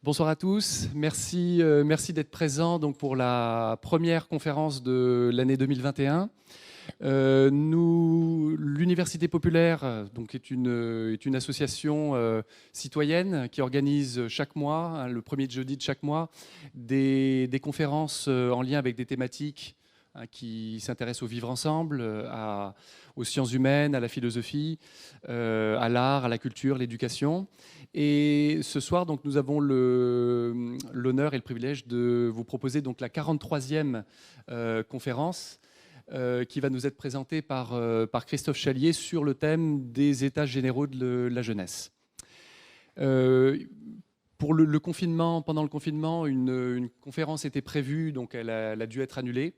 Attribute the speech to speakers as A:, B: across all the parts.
A: Bonsoir à tous, merci d'être présents donc, pour la première conférence de l'année 2021. L'Université populaire donc, est une association citoyenne qui organise chaque mois, le premier jeudi de chaque mois, des conférences en lien avec des thématiques qui s'intéressent au vivre ensemble, aux sciences humaines, à la philosophie, à l'art, à la culture, l'éducation. Et ce soir, donc, nous avons l'honneur et le privilège de vous proposer donc, la 43e conférence qui va nous être présentée par Christophe Chalier sur le thème des états généraux de la jeunesse. Pour le confinement, pendant le confinement, une conférence était prévue, donc elle a dû être annulée.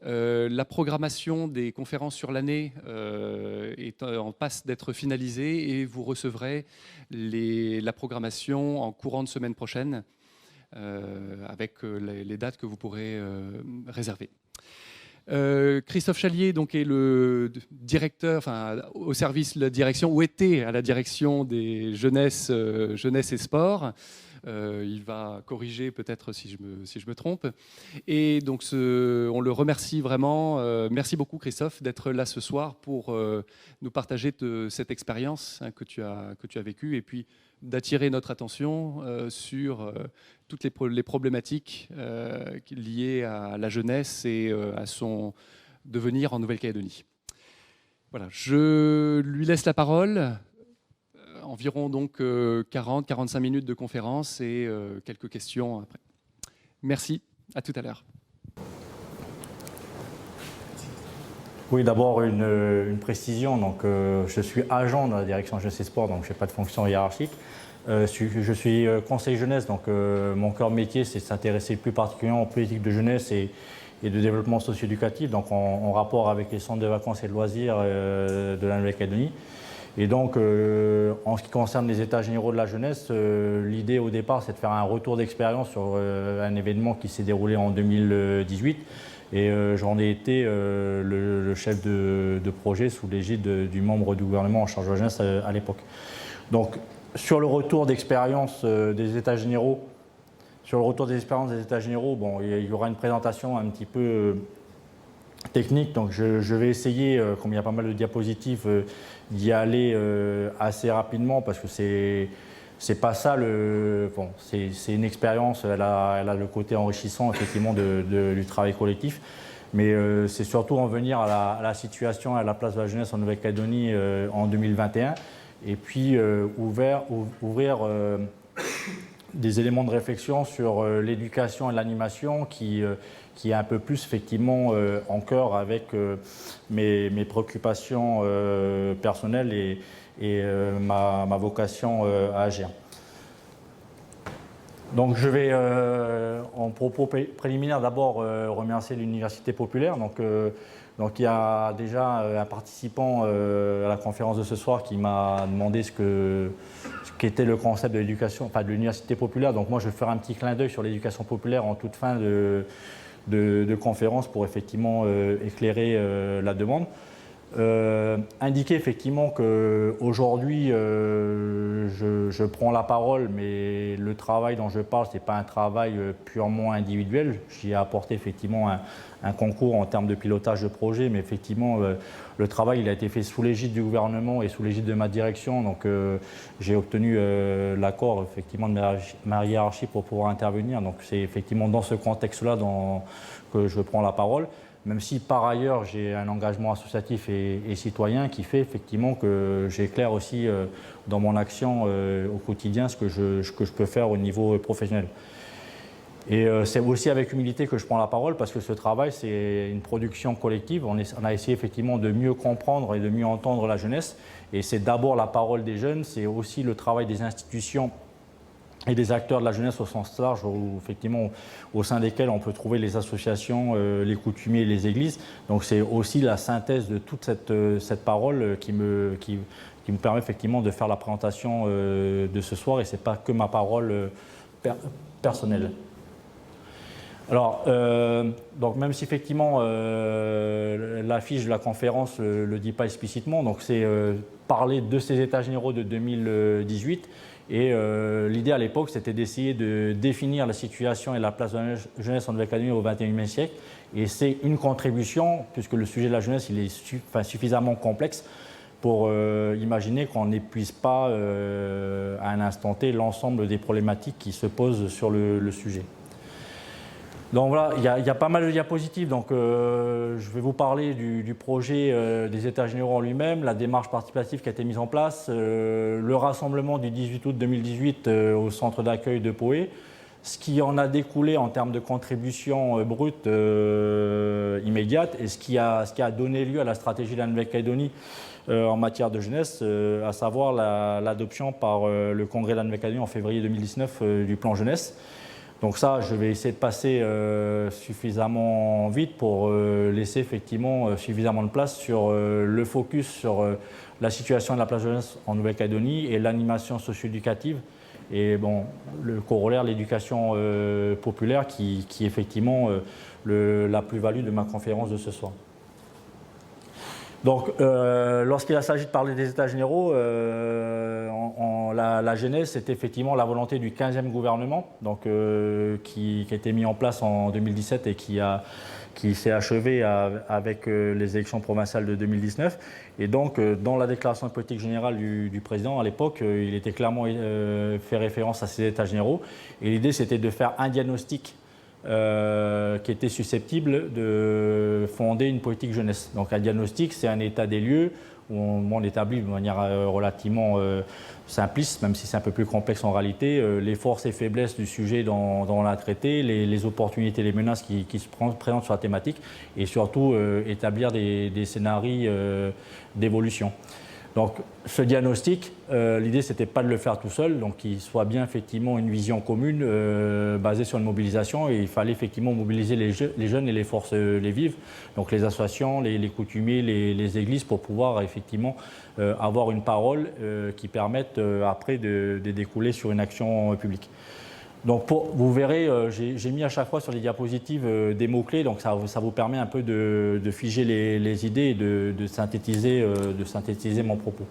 A: La programmation des conférences sur l'année est en passe d'être finalisée et vous recevrez la programmation en courant de semaine prochaine avec les dates que vous pourrez réserver. Christophe Chalier donc, est le directeur, au service de la direction, ou était à la direction des jeunesse et sport. Il va corriger peut-être si je me trompe. Et donc on le remercie vraiment. Merci beaucoup Christophe d'être là ce soir pour nous partager cette expérience que tu as vécue et puis d'attirer notre attention sur toutes les problématiques liées à la jeunesse et à son devenir en Nouvelle-Calédonie. Voilà, je lui laisse la parole. Environ donc 40-45 minutes de conférence et quelques questions après. Merci, à tout à l'heure.
B: Oui, d'abord une précision. Donc, je suis agent dans la direction jeunesse et sport, donc je n'ai pas de fonction hiérarchique. Je suis conseiller jeunesse, donc mon cœur de métier, c'est de s'intéresser plus particulièrement aux politiques de jeunesse et de développement socio-éducatif, donc en rapport avec les centres de vacances et de loisirs de la Nouvelle-Calédonie. Et donc, en ce qui concerne les états généraux de la jeunesse, l'idée au départ, c'est de faire un retour d'expérience sur un événement qui s'est déroulé en 2018. Et j'en ai été le chef de projet sous l'égide du membre du gouvernement en charge de la jeunesse à l'époque. Donc, sur le retour d'expérience des états généraux, bon, il y aura une présentation un petit peu technique, donc je vais essayer, comme il y a pas mal de diapositives, d'y aller assez rapidement parce que c'est pas ça bon, c'est une expérience, elle a le côté enrichissant effectivement du travail collectif, mais c'est surtout en venir à la situation, à la place de la jeunesse en Nouvelle-Calédonie en 2021 et puis ouvrir des éléments de réflexion sur l'éducation et l'animation qui est un peu plus effectivement en cœur avec mes préoccupations personnelles et ma vocation à agir. Donc je vais en propos préliminaire d'abord remercier l'Université populaire. Donc il y a déjà un participant à la conférence de ce soir qui m'a demandé ce qu'était le concept de l'éducation, de l'Université populaire. Donc moi je vais faire un petit clin d'œil sur l'éducation populaire en toute fin de conférence pour effectivement éclairer la demande. Indiquer effectivement qu'aujourd'hui je prends la parole, mais le travail dont je parle, ce n'est pas un travail purement individuel. J'y ai apporté effectivement un concours en termes de pilotage de projet, mais effectivement le travail il a été fait sous l'égide du gouvernement et sous l'égide de ma direction. Donc j'ai obtenu l'accord effectivement de ma hiérarchie pour pouvoir intervenir. Donc c'est effectivement dans ce contexte-là que je prends la parole. Même si par ailleurs j'ai un engagement associatif et citoyen qui fait effectivement que j'éclaire aussi dans mon action au quotidien ce que je peux faire au niveau professionnel. Et c'est aussi avec humilité que je prends la parole parce que ce travail c'est une production collective. On a essayé effectivement de mieux comprendre et de mieux entendre la jeunesse et c'est d'abord la parole des jeunes, c'est aussi le travail des institutions et des acteurs de la jeunesse au sens large, effectivement, au sein desquels on peut trouver les associations, les coutumiers et les églises. Donc c'est aussi la synthèse de toute cette parole qui me permet effectivement de faire la présentation de ce soir et ce n'est pas que ma parole personnelle. Alors, donc même si effectivement l'affiche de la conférence ne le dit pas explicitement, donc c'est parler de ces États généraux de 2018. Et l'idée à l'époque, c'était d'essayer de définir la situation et la place de la jeunesse en Nouvelle-Calédonie au XXIe siècle. Et c'est une contribution, puisque le sujet de la jeunesse il est suffisamment complexe pour imaginer qu'on n'épuise pas à un instant T l'ensemble des problématiques qui se posent sur le sujet. Donc voilà, il y a pas mal de diapositives. Donc je vais vous parler du projet des États généraux en lui-même, la démarche participative qui a été mise en place, le rassemblement du 18 août 2018 au centre d'accueil de Poé, ce qui en a découlé en termes de contribution brute immédiate et ce qui a donné lieu à la stratégie de la Nouvelle-Calédonie en matière de jeunesse, à savoir l'adoption par le Congrès de la Nouvelle-Calédonie en février 2019 du plan jeunesse. Donc ça, je vais essayer de passer suffisamment vite pour laisser effectivement suffisamment de place sur le focus sur la situation de la place jeunesse en Nouvelle-Calédonie et l'animation socio-éducative et bon, le corollaire, l'éducation populaire qui est effectivement la plus-value de ma conférence de ce soir. Donc, lorsqu'il s'agit de parler des États généraux, la genèse, c'est effectivement la volonté du 15e gouvernement, donc, qui a été mis en place en 2017 et qui s'est achevé avec les élections provinciales de 2019. Et donc, dans la déclaration de politique générale du président, à l'époque, il était clairement fait référence à ces États généraux. Et l'idée, c'était de faire un diagnostic qui était susceptible de fonder une politique jeunesse. Donc un diagnostic, c'est un état des lieux où on établit de manière relativement simpliste, même si c'est un peu plus complexe en réalité, les forces et faiblesses du sujet dans la traité, les opportunités, les menaces qui se présentent sur la thématique et surtout établir des scénarios d'évolution. Donc ce diagnostic, l'idée c'était pas de le faire tout seul, donc qu'il soit bien effectivement une vision commune basée sur une mobilisation et il fallait effectivement mobiliser les jeunes et les forces les vives, donc les associations, les coutumiers, les églises pour pouvoir effectivement avoir une parole qui permette après de découler sur une action publique. Donc vous verrez, j'ai mis à chaque fois sur les diapositives des mots-clés, donc ça vous permet un peu de figer les idées et de synthétiser mon propos.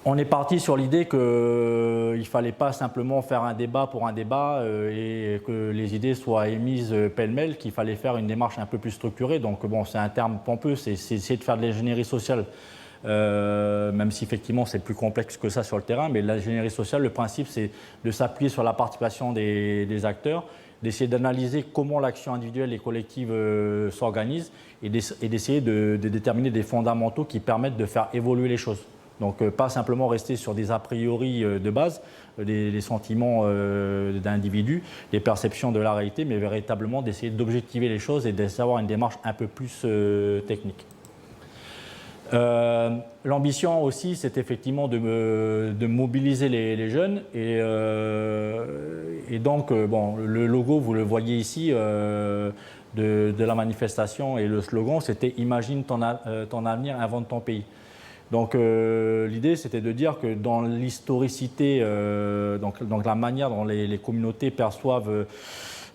B: On est parti sur l'idée qu'il ne fallait pas simplement faire un débat pour un débat et que les idées soient émises pêle-mêle, qu'il fallait faire une démarche un peu plus structurée. Donc bon, c'est un terme pompeux, c'est essayer de faire de l'ingénierie sociale. Même si effectivement c'est plus complexe que ça sur le terrain, mais l'ingénierie sociale, le principe c'est de s'appuyer sur la participation des acteurs, d'essayer d'analyser comment l'action individuelle et collective s'organise et d'essayer de déterminer des fondamentaux qui permettent de faire évoluer les choses. Donc pas simplement rester sur des a priori de base, des sentiments d'individus, des perceptions de la réalité, mais véritablement d'essayer d'objectiver les choses et d'avoir une démarche un peu plus technique. L'ambition aussi, c'est effectivement de mobiliser les jeunes et donc bon, le logo, vous le voyez ici de la manifestation et le slogan, c'était « Imagine ton avenir, invente ton pays ». Donc l'idée, c'était de dire que dans l'historicité, donc la manière dont les communautés perçoivent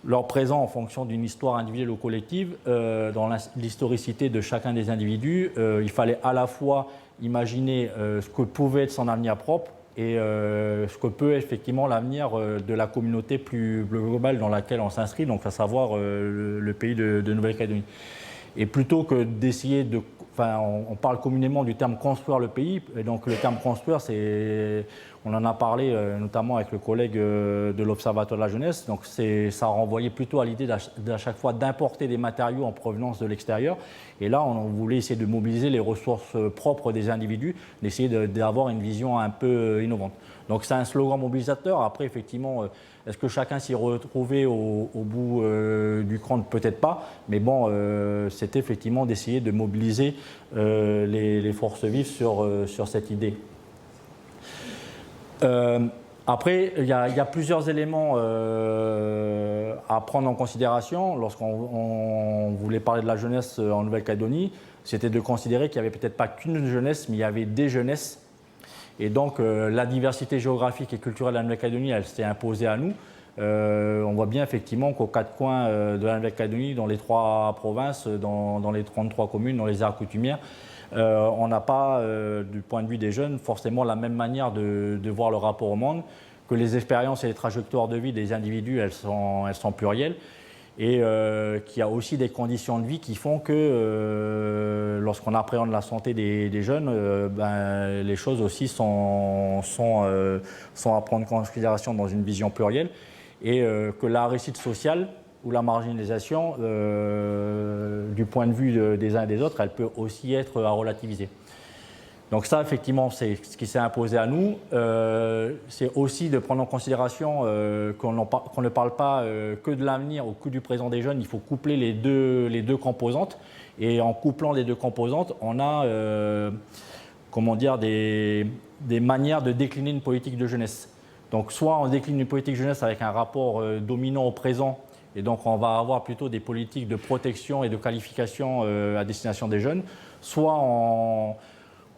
B: leur présent en fonction d'une histoire individuelle ou collective, dans l'historicité de chacun des individus, il fallait à la fois imaginer ce que pouvait être son avenir propre et ce que peut être effectivement l'avenir de la communauté plus globale dans laquelle on s'inscrit, donc à savoir le pays de Nouvelle-Calédonie. Et plutôt que d'essayer de... Enfin, on parle communément du terme « construire le pays », et donc le terme « construire », on en a parlé notamment avec le collègue de l'Observatoire de la jeunesse, donc ça renvoyait plutôt à l'idée d'à chaque fois d'importer des matériaux en provenance de l'extérieur, et là on voulait essayer de mobiliser les ressources propres des individus, d'essayer d'avoir une vision un peu innovante. Donc c'est un slogan mobilisateur. Après effectivement, est-ce que chacun s'y retrouvait au bout du compte? Peut-être pas, mais bon, c'était effectivement d'essayer de mobiliser les forces vives sur cette idée. Après, il y a plusieurs éléments à prendre en considération lorsqu'on voulait parler de la jeunesse en Nouvelle-Calédonie. C'était de considérer qu'il n'y avait peut-être pas qu'une jeunesse, mais il y avait des jeunesses. Et donc la diversité géographique et culturelle de la Nouvelle-Calédonie, elle s'est imposée à nous. On voit bien effectivement qu'aux quatre coins de la Nouvelle-Calédonie, dans les 3 provinces, dans les 33 communes, dans les aires coutumières, on n'a pas, du point de vue des jeunes, forcément la même manière de voir le rapport au monde, que les expériences et les trajectoires de vie des individus, elles sont plurielles, et qu'il y a aussi des conditions de vie qui font que lorsqu'on appréhende la santé des jeunes, les choses aussi sont à prendre en considération dans une vision plurielle, et que la réussite sociale ou la marginalisation, du point de vue des uns et des autres, elle peut aussi être à relativiser. Donc ça, effectivement, c'est ce qui s'est imposé à nous. C'est aussi de prendre en considération qu'on ne parle pas que de l'avenir ou que du présent des jeunes. Il faut coupler les deux composantes. Et en couplant les deux composantes, on a des manières de décliner une politique de jeunesse. Donc soit on décline une politique de jeunesse avec un rapport dominant au présent, et donc on va avoir plutôt des politiques de protection et de qualification à destination des jeunes, soit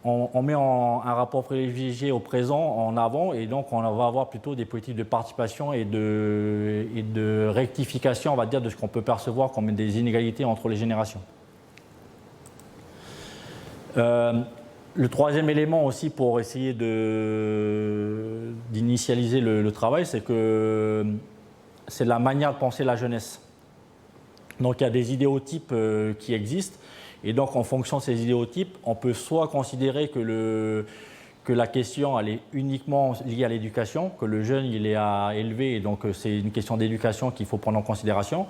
B: on met un rapport privilégié au présent en avant, et donc on va avoir plutôt des politiques de participation et de rectification, on va dire, de ce qu'on peut percevoir comme des inégalités entre les générations. Le troisième élément aussi pour essayer d'initialiser le travail, c'est que c'est la manière de penser la jeunesse. Donc il y a des idéotypes qui existent, et donc en fonction de ces idéotypes, on peut soit considérer que la question elle est uniquement liée à l'éducation, que le jeune il est à élever, et donc c'est une question d'éducation qu'il faut prendre en considération.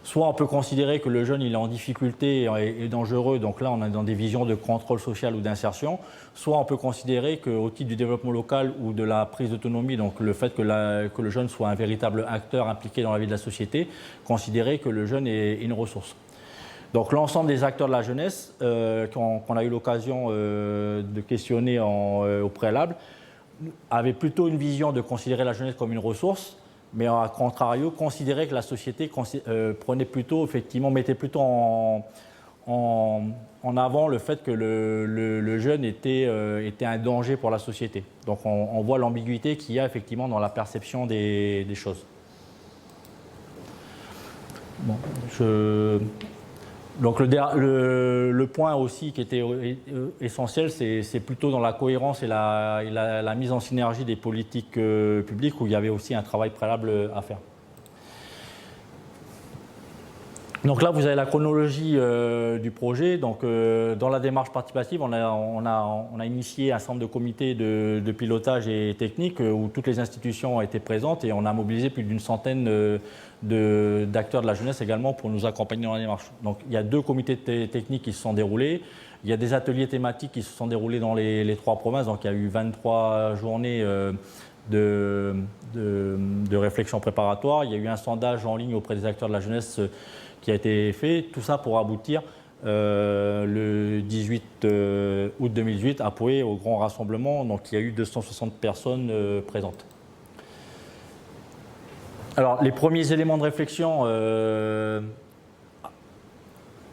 B: Soit on peut considérer que le jeune il est en difficulté et dangereux, donc là on est dans des visions de contrôle social ou d'insertion. Soit on peut considérer qu'au titre du développement local ou de la prise d'autonomie, donc le fait que le jeune soit un véritable acteur impliqué dans la vie de la société, considérer que le jeune est une ressource. Donc l'ensemble des acteurs de la jeunesse qu'on a eu l'occasion de questionner au préalable avaient plutôt une vision de considérer la jeunesse comme une ressource, mais à contrario, considérer que la société mettait plutôt en avant le fait que le jeune était un danger pour la société. Donc on voit l'ambiguïté qu'il y a effectivement dans la perception des choses. Bon, donc le point aussi qui était essentiel, c'est plutôt dans la cohérence et la mise en synergie des politiques publiques, où il y avait aussi un travail préalable à faire. Donc là, vous avez la chronologie du projet. Donc, dans la démarche participative, on a initié un centre de comités de pilotage et technique où toutes les institutions ont été présentes, et on a mobilisé plus d'une centaine d'acteurs de la jeunesse également pour nous accompagner dans la démarche. Donc, il y a 2 comités techniques qui se sont déroulés. Il y a des ateliers thématiques qui se sont déroulés dans les 3 provinces. Donc, il y a eu 23 journées de réflexion préparatoire. Il y a eu un sondage en ligne auprès des acteurs de la jeunesse qui a été fait, tout ça pour aboutir le 18 août 2018 à Poé au grand rassemblement. Donc il y a eu 260 personnes présentes. Alors les premiers éléments de réflexion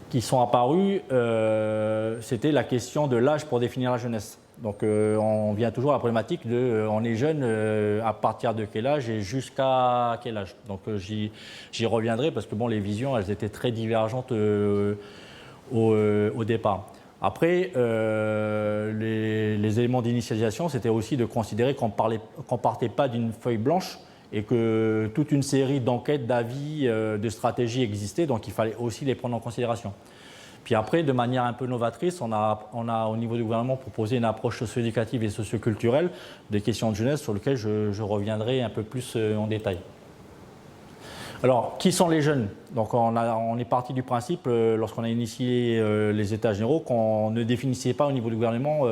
B: qui sont apparus, c'était la question de l'âge pour définir la jeunesse. Donc on vient toujours à la problématique de on est jeune à partir de quel âge et jusqu'à quel âge. Donc j'y reviendrai parce que bon, les visions elles étaient très divergentes au départ. Après, les éléments d'initialisation, c'était aussi de considérer qu'on ne partait pas d'une feuille blanche et que toute une série d'enquêtes, d'avis, de stratégies existaient, donc il fallait aussi les prendre en considération. Puis après, de manière un peu novatrice, on a au niveau du gouvernement proposé une approche socio-éducative et socio-culturelle des questions de jeunesse sur lesquelles je reviendrai un peu plus en détail. Alors, qui sont les jeunes? Donc on est parti du principe, lorsqu'on a initié les états généraux, qu'on ne définissait pas au niveau du gouvernement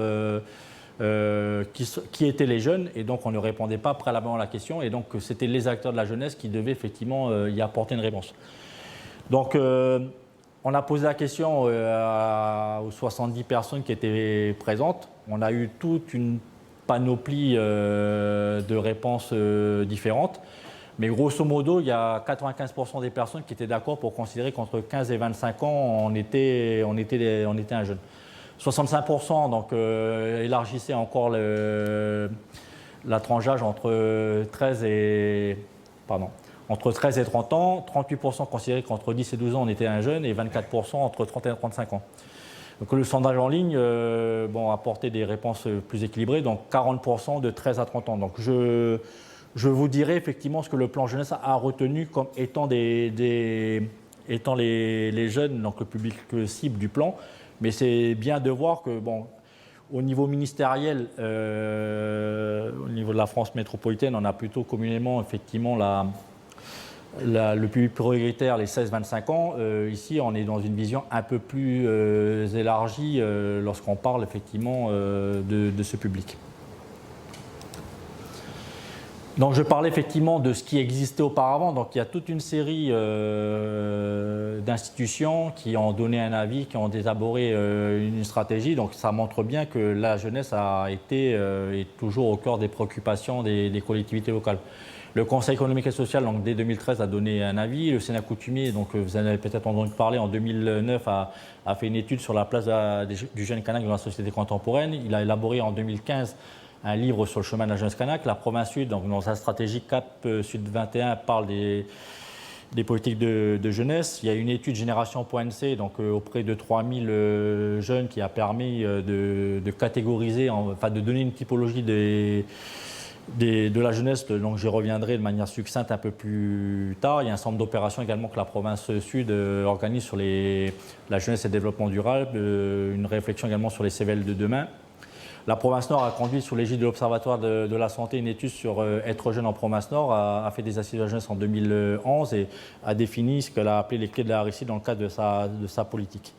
B: qui étaient les jeunes, et donc on ne répondait pas préalablement à la question, et donc c'était les acteurs de la jeunesse qui devaient effectivement y apporter une réponse. Donc on a posé la question aux 70 personnes qui étaient présentes. On a eu toute une panoplie de réponses différentes. Mais grosso modo, il y a 95% des personnes qui étaient d'accord pour considérer qu'entre 15 et 25 ans, on était un jeune. 65%, donc élargissait encore la tranche d'âge entre 13 et 30 ans, 38% considéraient qu'entre 10 et 12 ans on était un jeune et 24% entre 30 et 35 ans. Donc le sondage en ligne a apporté des réponses plus équilibrées, donc 40% de 13 à 30 ans. Donc je vous dirai effectivement ce que le plan jeunesse a retenu comme étant, étant les jeunes, donc le public cible du plan. Mais c'est bien de voir que, au niveau ministériel, au niveau de la France métropolitaine, on a plutôt communément effectivement le public prioritaire, les 16-25 ans. Ici, on est dans une vision un peu plus élargie lorsqu'on parle effectivement de ce public. Donc je parlais effectivement de ce qui existait auparavant. Donc il y a toute une série d'institutions qui ont donné un avis, qui ont élaboré une stratégie. Donc ça montre bien que la jeunesse a été et toujours au cœur des préoccupations des collectivités locales. Le Conseil économique et social, donc, dès 2013, a donné un avis. Le Sénat coutumier, donc, vous en avez peut-être entendu parler, en 2009, a fait une étude sur la place du jeune kanak dans la société contemporaine. Il a élaboré en 2015 un livre sur le chemin de la jeunesse kanak. La province Sud, donc, dans sa stratégie CAP Sud 21, parle des politiques de jeunesse. Il y a une étude Génération.nc, donc auprès de 3000 jeunes, qui a permis de catégoriser, de donner une typologie de la jeunesse, donc j'y reviendrai de manière succincte un peu plus tard. Il y a un centre d'opérations également que la province Sud organise sur la jeunesse et le développement durable, une réflexion également sur les CVL de demain. La province Nord a conduit sous l'égide de l'Observatoire de la santé une étude sur être jeune en province Nord, a fait des assises de la jeunesse en 2011 et a défini ce qu'elle a appelé les clés de la réussite dans le cadre de sa politique.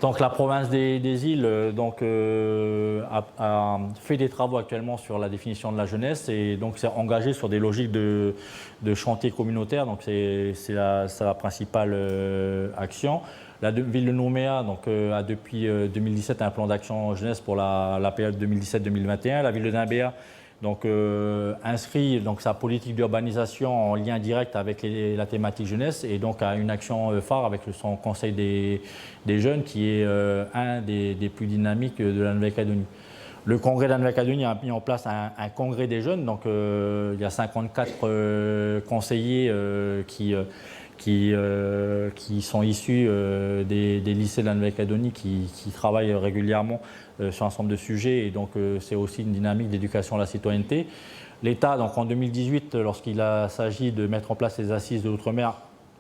B: Donc la province des îles a fait des travaux actuellement sur la définition de la jeunesse et donc s'est engagée sur des logiques de chantier communautaire. Donc c'est sa principale action. La ville de Nouméa a depuis 2017 un plan d'action jeunesse pour la période 2017-2021. La ville de Nimbéa inscrit sa politique d'urbanisation en lien direct avec la thématique jeunesse et donc a une action phare avec son conseil des jeunes qui est un des plus dynamiques de la Nouvelle-Calédonie. Le congrès de la Nouvelle-Calédonie a mis en place un congrès des jeunes, donc il y a 54 conseillers qui sont issus des lycées de la Nouvelle-Calédonie qui travaillent régulièrement sur un ensemble de sujets et donc c'est aussi une dynamique d'éducation à la citoyenneté. L'État, donc en 2018, lorsqu'il s'agit de mettre en place les assises de l'outre-mer,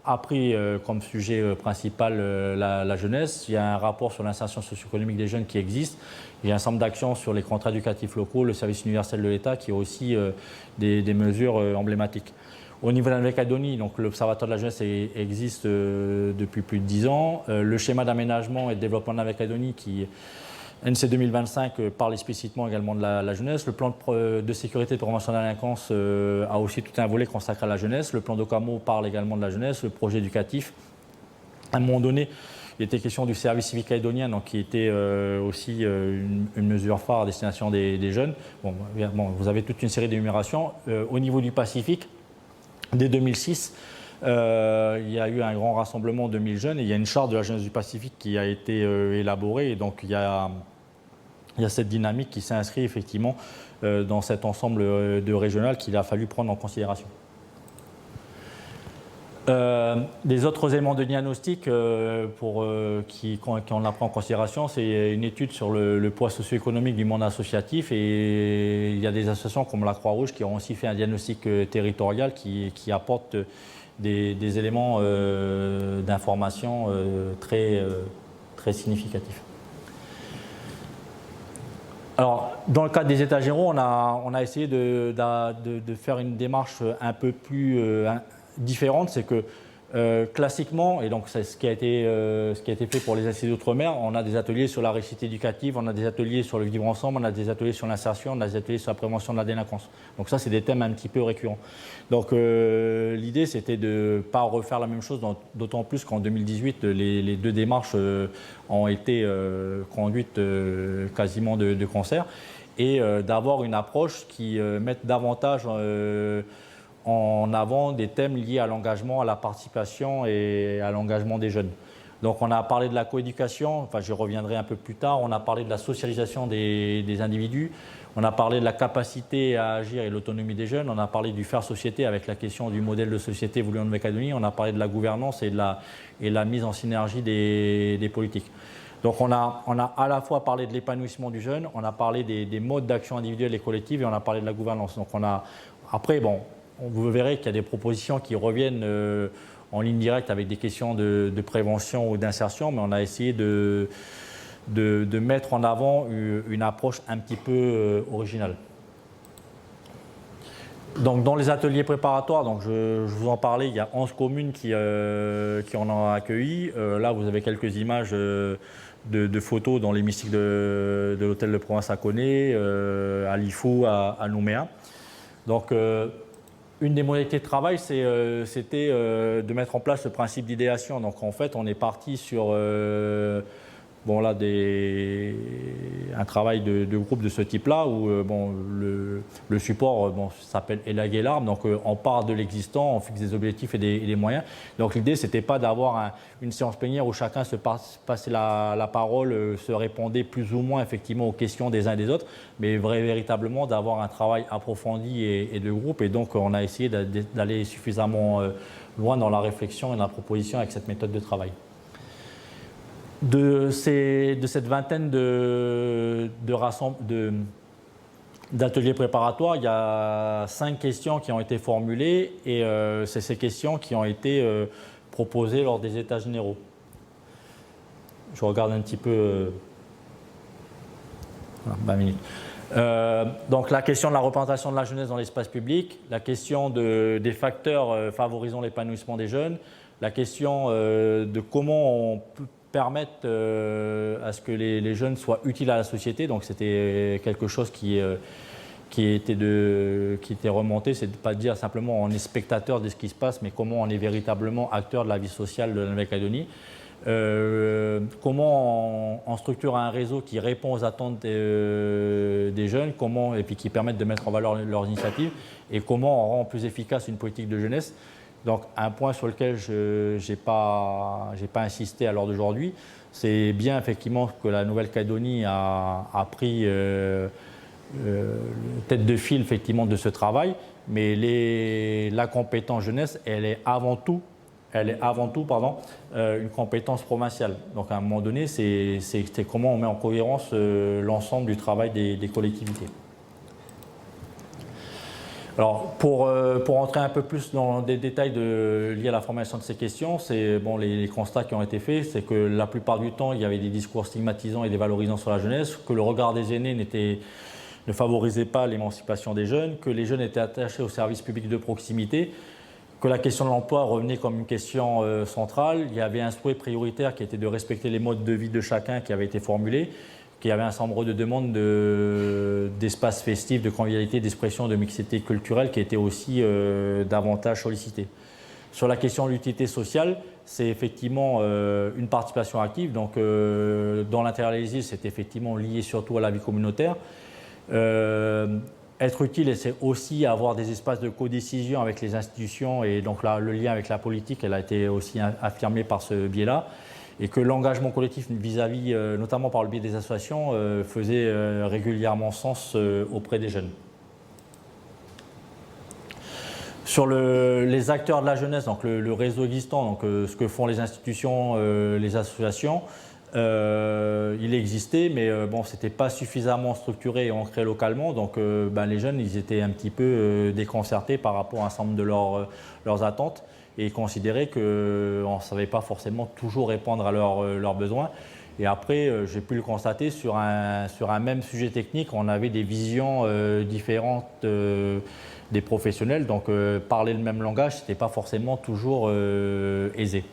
B: a pris comme sujet principal la jeunesse. Il y a un rapport sur l'insertion socio-économique des jeunes qui existe. Il y a un ensemble d'actions sur les contrats éducatifs locaux, le service universel de l'État qui a aussi des mesures emblématiques. Au niveau de la Nouvelle-Calédonie, l'Observatoire de la jeunesse existe depuis plus de 10 ans. Le schéma d'aménagement et de développement de la Nouvelle-Calédonie, qui NC 2025, parle explicitement également de la jeunesse. Le plan de sécurité et de prévention de la délinquance a aussi tout un volet consacré à la jeunesse. Le plan d'Ocamo parle également de la jeunesse. Le projet éducatif, à un moment donné, il était question du service civique calédonien, donc, qui était aussi une mesure phare à destination des jeunes. Vous avez toute une série d'énumérations. Au niveau du Pacifique, dès 2006, il y a eu un grand rassemblement de 1000 jeunes et il y a une charte de la jeunesse du Pacifique qui a été élaborée et donc il y a cette dynamique qui s'inscrit effectivement dans cet ensemble de régional qu'il a fallu prendre en considération. Des autres éléments de diagnostic qu'on a pris en considération, c'est une étude sur le poids socio-économique du monde associatif et il y a des associations comme la Croix-Rouge qui ont aussi fait un diagnostic territorial qui apporte des éléments d'information très significatifs. Alors, dans le cadre des états généraux, on a essayé de faire une démarche un peu plus différente, c'est que classiquement, et donc c'est ce qui a été fait pour les assises d'outre-mer, on a des ateliers sur la réussite éducative, on a des ateliers sur le vivre ensemble, on a des ateliers sur l'insertion, on a des ateliers sur la prévention de la délinquance. Donc ça, c'est des thèmes un petit peu récurrents. Donc l'idée, c'était de ne pas refaire la même chose, d'autant plus qu'en 2018, les deux démarches ont été conduites quasiment de concert, et d'avoir une approche qui mette davantage en avant des thèmes liés à l'engagement, à la participation et à l'engagement des jeunes. Donc on a parlé de la coéducation, enfin j'y reviendrai un peu plus tard, on a parlé de la socialisation des individus, on a parlé de la capacité à agir et l'autonomie des jeunes, on a parlé du faire société avec la question du modèle de société voulu en Nouvelle-Calédonie, on a parlé de la gouvernance et de la mise en synergie des politiques. Donc on a à la fois parlé de l'épanouissement du jeune, on a parlé des modes d'action individuelle et collective et on a parlé de la gouvernance. Donc après, bon, vous verrez qu'il y a des propositions qui reviennent en ligne directe avec des questions de prévention ou d'insertion, mais on a essayé de mettre en avant une approche un petit peu originale. Donc, dans les ateliers préparatoires, donc je vous en parlais, il y a 11 communes qui en ont accueilli. Là, vous avez quelques images de photos dans l'hémicycle de l'hôtel de Provence à Koné, à Lifou, à Nouméa. Donc, une des modalités de travail, c'était de mettre en place le principe d'idéation. Donc, en fait, on est parti sur bon, là, un travail de groupe de ce type-là où bon, le support bon, s'appelle élaguer l'arbre. Donc on part de l'existant, on fixe des objectifs et des moyens. Donc l'idée, ce n'était pas d'avoir une séance plénière où chacun se passait la parole, se répondait plus ou moins effectivement aux questions des uns et des autres, mais véritablement d'avoir un travail approfondi et de groupe. Et donc on a essayé d'aller suffisamment loin dans la réflexion et dans la proposition avec cette méthode de travail. De cette vingtaine d'ateliers préparatoires, il y a 5 questions qui ont été formulées et c'est ces questions qui ont été proposées lors des États généraux. Je regarde un petit peu. 20 minutes. Donc la question de la représentation de la jeunesse dans l'espace public, la question des facteurs favorisant l'épanouissement des jeunes, la question de comment on peut permettre à ce que les jeunes soient utiles à la société. Donc c'était quelque chose qui était remonté, c'est de ne pas dire simplement on est spectateur de ce qui se passe, mais comment on est véritablement acteur de la vie sociale de la Nouvelle-Calédonie. Comment on structure un réseau qui répond aux attentes des jeunes, et puis qui permettent de mettre en valeur leurs initiatives, et comment on rend plus efficace une politique de jeunesse. Donc un point sur lequel je n'ai pas insisté à l'heure d'aujourd'hui, c'est bien effectivement que la Nouvelle-Calédonie a pris tête de file effectivement de ce travail, mais la compétence jeunesse, elle est avant tout une compétence provinciale. Donc à un moment donné, c'est comment on met en cohérence l'ensemble du travail des collectivités. Alors, pour entrer un peu plus dans des détails liés à la formulation de ces questions, c'est bon, les constats qui ont été faits, c'est que la plupart du temps, il y avait des discours stigmatisants et dévalorisants sur la jeunesse, que le regard des aînés ne favorisait pas l'émancipation des jeunes, que les jeunes étaient attachés aux services publics de proximité, que la question de l'emploi revenait comme une question centrale. Il y avait un souhait prioritaire qui était de respecter les modes de vie de chacun qui avait été formulé, qu'il y avait un certain nombre de demandes d'espaces festifs, de convivialité, d'expression, de mixité culturelle qui étaient aussi davantage sollicitées. Sur la question de l'utilité sociale, c'est effectivement une participation active. Donc, dans l'intérieur des îles, c'est effectivement lié surtout à la vie communautaire. Être utile, c'est aussi avoir des espaces de codécision avec les institutions et donc là, le lien avec la politique, elle a été aussi affirmée par ce biais-là. Et que l'engagement collectif vis-à-vis, notamment par le biais des associations, faisait régulièrement sens auprès des jeunes. Sur les acteurs de la jeunesse, donc le réseau existant, donc ce que font les institutions, les associations, il existait, mais bon, ce n'était pas suffisamment structuré et ancré localement. Donc les jeunes, ils étaient un petit peu déconcertés par rapport à un certain nombre de leurs attentes. Et considérer qu'on ne savait pas forcément toujours répondre à leurs besoins. Et après, j'ai pu le constater sur un même sujet technique, on avait des visions différentes des professionnels, donc parler le même langage, ce n'était pas forcément toujours aisé.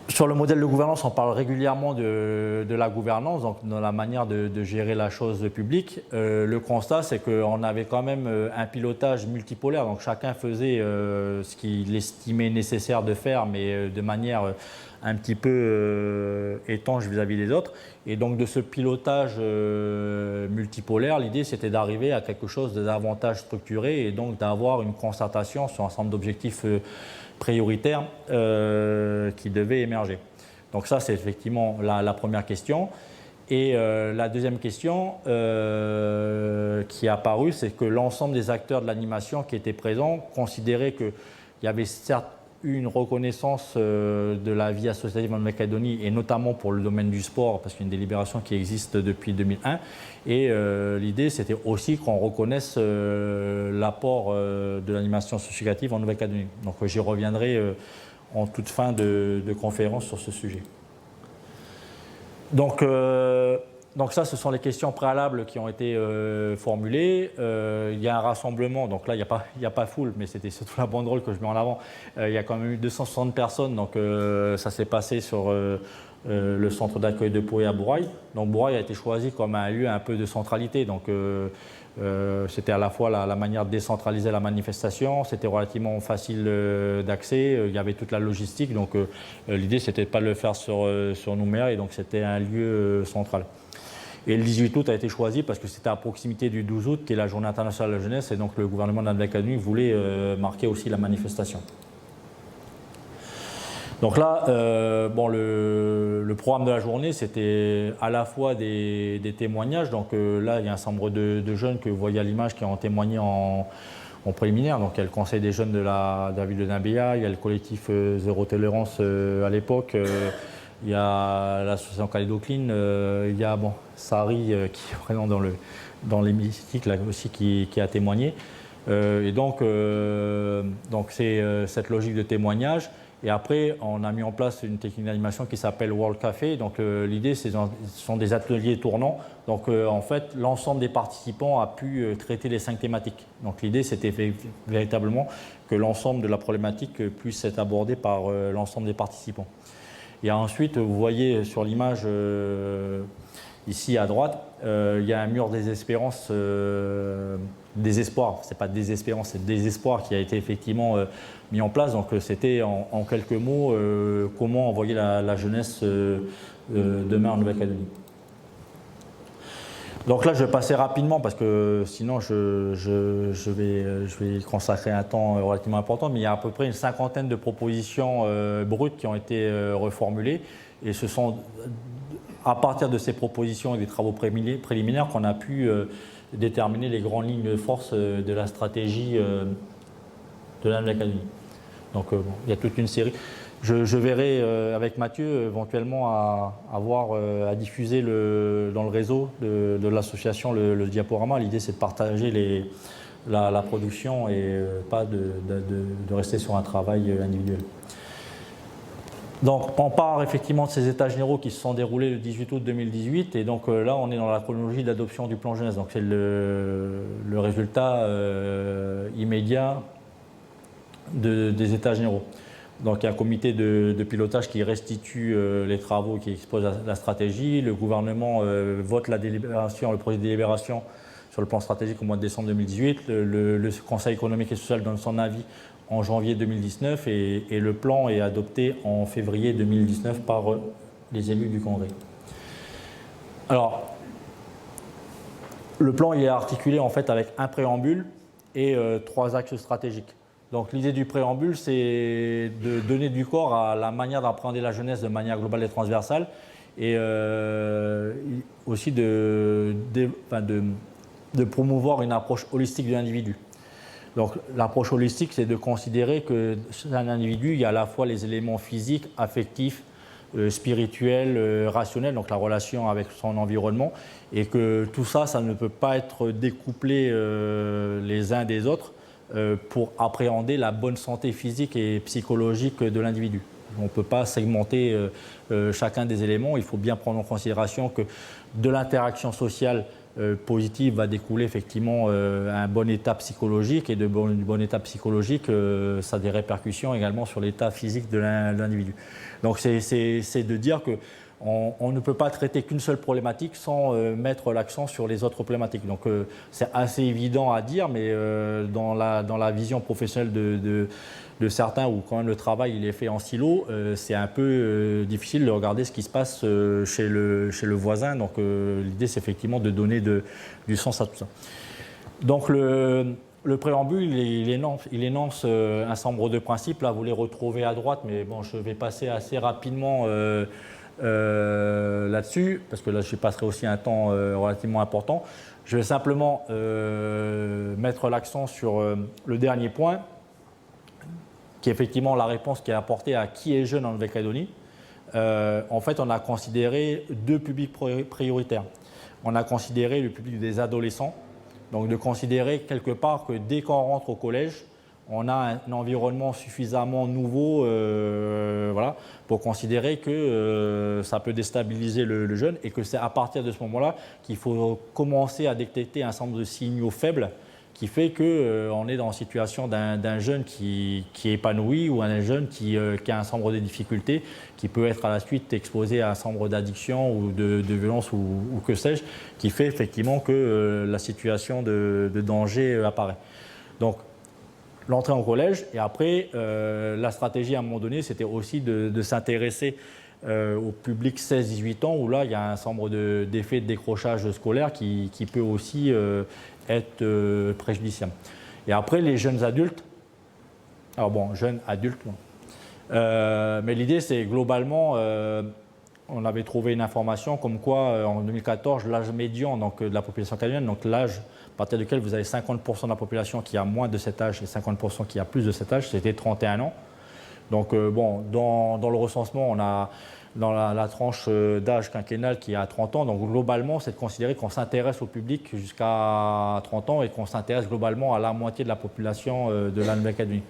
B: Sur le modèle de gouvernance, on parle régulièrement de la gouvernance, donc dans la manière de gérer la chose publique. Le constat, c'est qu'on avait quand même un pilotage multipolaire, donc chacun faisait ce qu'il estimait nécessaire de faire, mais de manière un petit peu étanche vis-à-vis des autres. Et donc de ce pilotage multipolaire, l'idée c'était d'arriver à quelque chose de davantage structuré et donc d'avoir une concertation sur un ensemble d'objectifs prioritaires qui devaient émerger. Donc ça, c'est effectivement la première question. Et la deuxième question qui est apparue, c'est que l'ensemble des acteurs de l'animation qui étaient présents considéraient qu'il y avait certes eu une reconnaissance de la vie associative en Nouvelle-Calédonie, et notamment pour le domaine du sport, parce qu'il y a une délibération qui existe depuis 2001. Et l'idée, c'était aussi qu'on reconnaisse l'apport de l'animation associative en Nouvelle-Calédonie. Donc j'y reviendrai en toute fin de conférence sur ce sujet. Donc ça, ce sont les questions préalables qui ont été formulées. Il y a un rassemblement, donc là, il n'y a pas foule, mais c'était surtout la banderole que je mets en avant. Il y a quand même eu 260 personnes, donc ça s'est passé sur le centre d'accueil de Poé à Bourail. Donc Bourail a été choisi comme un lieu un peu de centralité. Donc c'était à la fois la manière de décentraliser la manifestation, c'était relativement facile d'accès, il y avait toute la logistique. Donc l'idée, c'était de ne pas le faire sur Nouméa, et donc c'était un lieu central. Et le 18 août a été choisi parce que c'était à proximité du 12 août, qui est la journée internationale de la jeunesse, et donc le gouvernement de la Nouvelle-Calédonie voulait marquer aussi la manifestation. Donc là, le programme de la journée, c'était à la fois des témoignages. Donc là, il y a un certain nombre de jeunes que vous voyez à l'image qui ont témoigné en préliminaire. Donc il y a le conseil des jeunes de la ville de Nabéa, il y a le collectif Zéro Tolérance à l'époque, il y a l'association Calédo Clean, il y a Sari qui est présent dans l'hémicycle là aussi qui a témoigné. Et donc c'est cette logique de témoignage. Et après, on a mis en place une technique d'animation qui s'appelle World Café. Donc l'idée, ce sont des ateliers tournants. Donc en fait, l'ensemble des participants a pu traiter les 5 thématiques. Donc l'idée, c'était véritablement que l'ensemble de la problématique puisse être abordée par l'ensemble des participants. Et ensuite, vous voyez sur l'image ici à droite, il y a un mur désespérance, désespoir. C'est pas désespérance, c'est désespoir qui a été effectivement mis en place. Donc c'était en quelques mots comment envoyer la jeunesse demain en Nouvelle-Calédonie. Donc là, je vais passer rapidement parce que sinon je vais consacrer un temps relativement important, mais il y a à peu près une cinquantaine de propositions brutes qui ont été reformulées, et ce sont à partir de ces propositions et des travaux préliminaires qu'on a pu déterminer les grandes lignes de force de la stratégie de la Nouvelle-Calédonie. Donc il y a toute une série. Je verrai avec Mathieu éventuellement à diffuser dans le réseau de l'association le diaporama. L'idée, c'est de partager la production et pas de rester sur un travail individuel. Donc on part effectivement de ces états généraux qui se sont déroulés le 18 août 2018, et donc là on est dans la chronologie d'adoption du plan jeunesse. Donc c'est le résultat immédiat des états généraux. Donc il y a un comité de pilotage qui restitue les travaux, qui expose la stratégie. Le gouvernement vote le projet de délibération sur le plan stratégique au mois de décembre 2018. Le Conseil économique et social donne son avis en janvier 2019, et le plan est adopté en février 2019 par les élus du Congrès. Alors, le plan il est articulé en fait avec un préambule et 3 axes stratégiques. Donc l'idée du préambule, c'est de donner du corps à la manière d'appréhender la jeunesse de manière globale et transversale, et aussi de promouvoir une approche holistique de l'individu. Donc l'approche holistique, c'est de considérer que chez un individu, il y a à la fois les éléments physiques, affectifs, spirituels, rationnels, donc la relation avec son environnement, et que tout ça, ça ne peut pas être découplé les uns des autres pour appréhender la bonne santé physique et psychologique de l'individu. On ne peut pas segmenter chacun des éléments. Il faut bien prendre en considération que de l'interaction sociale positive va découler effectivement un bon état psychologique, et de bon état psychologique, ça a des répercussions également sur l'état physique de l'individu. Donc c'est de dire que on ne peut pas traiter qu'une seule problématique sans mettre l'accent sur les autres problématiques. Donc c'est assez évident à dire, mais dans la vision professionnelle de certains, où quand même le travail il est fait en silo, c'est un peu difficile de regarder ce qui se passe chez le voisin. Donc l'idée, c'est effectivement de donner du sens à tout ça. Donc Le préambule, il énonce un certain nombre de principes. Là, vous les retrouvez à droite, mais bon, je vais passer assez rapidement là-dessus, parce que là, je passerai aussi un temps relativement important. Je vais simplement mettre l'accent sur le dernier point, qui est effectivement la réponse qui est apportée à qui est jeune en Nouvelle-Calédonie. En fait, on a considéré deux publics prioritaires. On a considéré le public des adolescents, donc de considérer quelque part que dès qu'on rentre au collège, on a un environnement suffisamment nouveau voilà, pour considérer que ça peut déstabiliser le jeune et que c'est à partir de ce moment-là qu'il faut commencer à détecter un certain nombre de signaux faibles qui fait qu'on est dans une situation d'un jeune qui est épanoui ou un jeune qui a un certain nombre de difficultés, qui peut être à la suite exposé à un certain nombre d'addictions ou de violence ou que sais-je, qui fait effectivement que la situation de danger apparaît. Donc, l'entrée en collège et après, la stratégie à un moment donné, c'était aussi de s'intéresser au public 16-18 ans où là, il y a un certain nombre d'effets de décrochage scolaire qui peut aussi être préjudiciable. Et après, les jeunes adultes, alors bon, jeunes adultes, bon. Mais l'idée, c'est globalement, on avait trouvé une information comme quoi, en 2014, l'âge médian donc, de la population canadienne, donc l'âge à partir duquel vous avez 50% de la population qui a moins de cet âge et 50% qui a plus de cet âge, c'était 31 ans. Donc, bon, dans le recensement, on a dans la tranche d'âge quinquennale qui est à 30 ans. Donc, globalement, c'est de considérer qu'on s'intéresse au public jusqu'à 30 ans et qu'on s'intéresse globalement à la moitié de la population de la Nouvelle-Calédonie.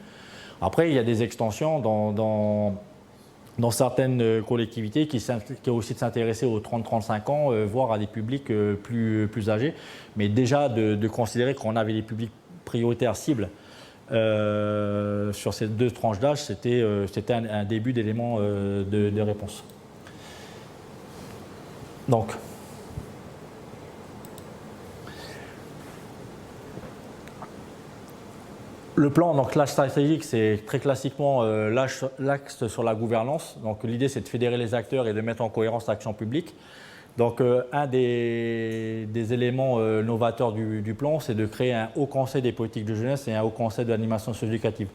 B: Après, il y a des extensions dans certaines collectivités qui est aussi de s'intéresser aux 30-35 ans, voire à des publics plus âgés. Mais déjà, de considérer qu'on avait des publics prioritaires cibles sur ces deux tranches d'âge, c'était un début d'élément de réponse. Donc, le plan, donc l'âge stratégique, c'est très classiquement l'axe sur la gouvernance. Donc l'idée, c'est de fédérer les acteurs et de mettre en cohérence l'action publique. Donc un des éléments novateurs du plan, c'est de créer un haut conseil des politiques de jeunesse et un haut conseil de l'animation socio-éducative.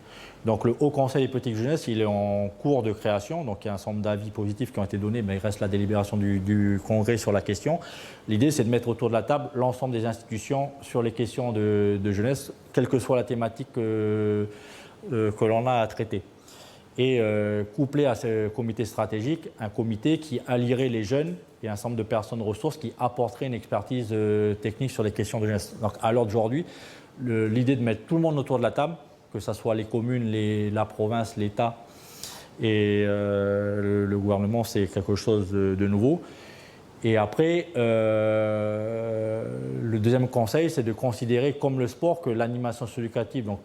B: Donc le haut conseil des politiques de jeunesse, il est en cours de création, donc il y a un certain nombre d'avis positifs qui ont été donnés, mais il reste la délibération du Congrès sur la question. L'idée, c'est de mettre autour de la table l'ensemble des institutions sur les questions de jeunesse, quelle que soit la thématique que l'on a à traiter. Et couplé à ce comité stratégique, un comité qui allierait les jeunes et un certain nombre de personnes ressources qui apporteraient une expertise technique sur les questions de jeunesse. Donc à l'heure d'aujourd'hui, l'idée de mettre tout le monde autour de la table, que ce soit les communes, la province, l'État et le gouvernement, c'est quelque chose de nouveau. Et après, le deuxième conseil, c'est de considérer comme le sport que l'animation socio-éducative, donc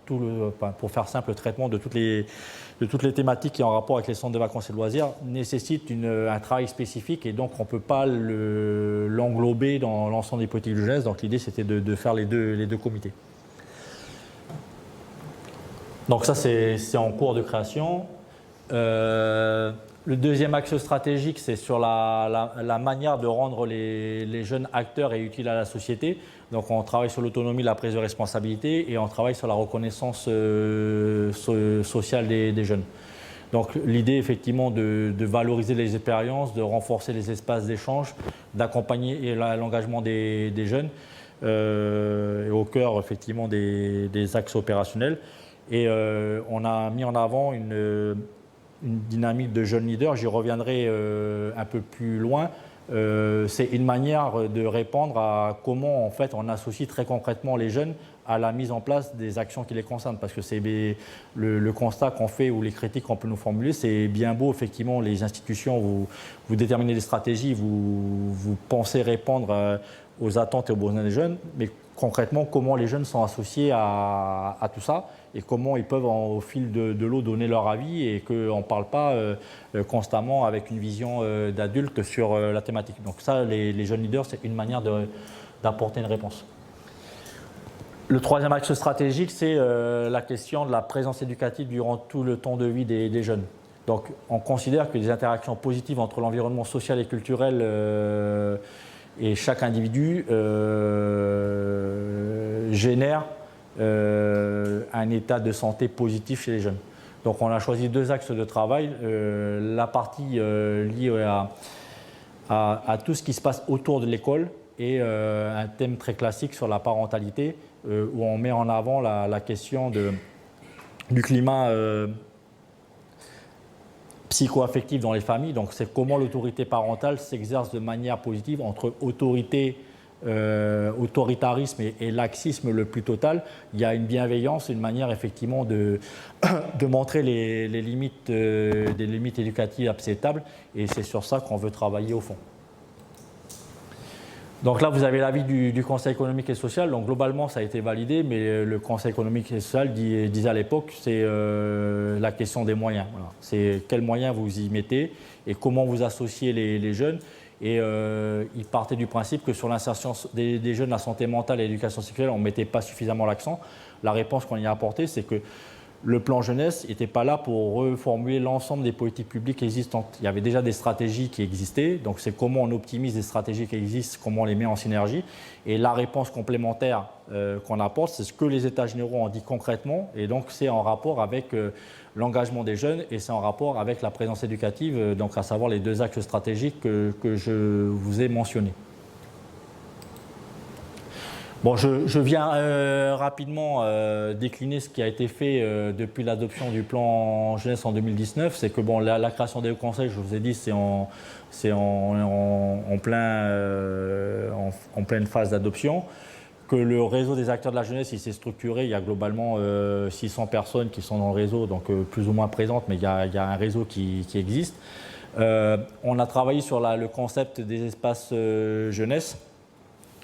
B: pour faire simple, le traitement de toutes les thématiques qui ont rapport avec les centres de vacances et de loisirs, nécessite un travail spécifique et donc on ne peut pas l'englober dans l'ensemble des politiques de jeunesse. Donc l'idée, c'était de faire les deux comités. Donc ça, c'est en cours de création. Le deuxième axe stratégique, c'est sur la manière de rendre les jeunes acteurs et utiles à la société. Donc on travaille sur l'autonomie, la prise de responsabilité et on travaille sur la reconnaissance sociale des jeunes. Donc l'idée effectivement de valoriser les expériences, de renforcer les espaces d'échange, d'accompagner l'engagement des jeunes et au cœur effectivement des axes opérationnels. Et on a mis en avant une dynamique de jeunes leaders, j'y reviendrai un peu plus loin. C'est une manière de répondre à comment en fait on associe très concrètement les jeunes à la mise en place des actions qui les concernent. Parce que c'est le constat qu'on fait ou les critiques qu'on peut nous formuler, c'est bien beau effectivement les institutions, vous déterminez des stratégies, vous pensez répondre aux attentes et aux besoins des jeunes, mais concrètement comment les jeunes sont associés à tout ça et comment ils peuvent au fil de l'eau donner leur avis et qu'on ne parle pas constamment avec une vision d'adulte sur la thématique. Donc ça, les jeunes leaders, c'est une manière d'apporter une réponse. Le troisième axe stratégique, c'est la question de la présence éducative durant tout le temps de vie des jeunes. Donc on considère que les interactions positives entre l'environnement social et culturel et chaque individu génère un état de santé positif chez les jeunes. Donc on a choisi 2 axes de travail, la partie liée à tout ce qui se passe autour de l'école et un thème très classique sur la parentalité où on met en avant la question du climat psycho-affectif dans les familles. Donc c'est comment l'autorité parentale s'exerce de manière positive entre autoritarisme et laxisme le plus total. Il y a une bienveillance, une manière effectivement de montrer les limites, des limites éducatives acceptables, et c'est sur ça qu'on veut travailler au fond. Donc là, vous avez l'avis du Conseil économique et social. Donc globalement, ça a été validé, mais le Conseil économique et social disait à l'époque, c'est la question des moyens. Voilà. C'est quels moyens vous y mettez et comment vous associez les jeunes. Et il partait du principe que sur l'insertion des jeunes, la santé mentale et l'éducation sexuelle, on ne mettait pas suffisamment l'accent. La réponse qu'on y a apportée, c'est que le plan jeunesse n'était pas là pour reformuler l'ensemble des politiques publiques existantes. Il y avait déjà des stratégies qui existaient, donc c'est comment on optimise les stratégies qui existent, comment on les met en synergie. Et la réponse complémentaire qu'on apporte, c'est ce que les États généraux ont dit concrètement, et donc c'est en rapport avec l'engagement des jeunes et c'est en rapport avec la présence éducative, donc à savoir les 2 axes stratégiques que je vous ai mentionnés. Bon, je viens rapidement décliner ce qui a été fait depuis l'adoption du plan jeunesse en 2019. C'est que bon, la création des hauts conseils, je vous ai dit, c'est en pleine phase d'adoption. Que le réseau des acteurs de la jeunesse, il s'est structuré. Il y a globalement 600 personnes qui sont dans le réseau, donc plus ou moins présentes, mais il y a un réseau qui existe. On a travaillé sur le concept des espaces jeunesse.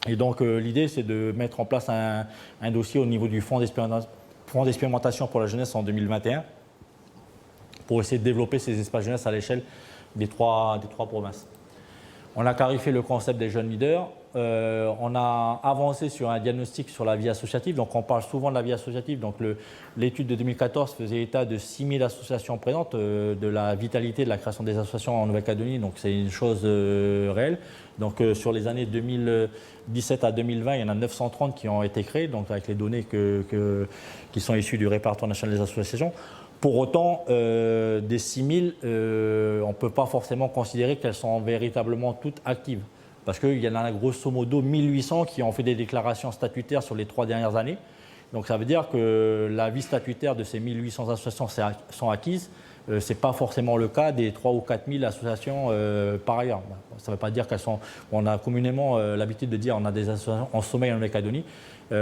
B: Et donc l'idée, c'est de mettre en place un dossier au niveau du fonds d'expérimentation pour la jeunesse en 2021 pour essayer de développer ces espaces jeunesse à l'échelle des trois provinces. On a clarifié le concept des jeunes leaders. On a avancé sur un diagnostic sur la vie associative. Donc on parle souvent de la vie associative. Donc l'étude de 2014 faisait état de 6000 associations présentes, de la vitalité de la création des associations en Nouvelle-Calédonie. Donc c'est une chose réelle. Donc sur les années 2017 à 2020, il y en a 930 qui ont été créées, donc avec les données qui sont issues du répertoire national des associations. Pour autant, des 6000, on ne peut pas forcément considérer qu'elles sont véritablement toutes actives. Parce qu'il y en a grosso modo 1800 qui ont fait des déclarations statutaires sur les 3 dernières années. Donc ça veut dire que la vie statutaire de ces 1800 associations sont acquises. Ce n'est pas forcément le cas des 3 ou 4 000 associations par ailleurs. Ça ne veut pas dire qu'elles sont... On a communément l'habitude de dire qu'on a des associations en sommeil en Nouvelle-Calédonie. Là,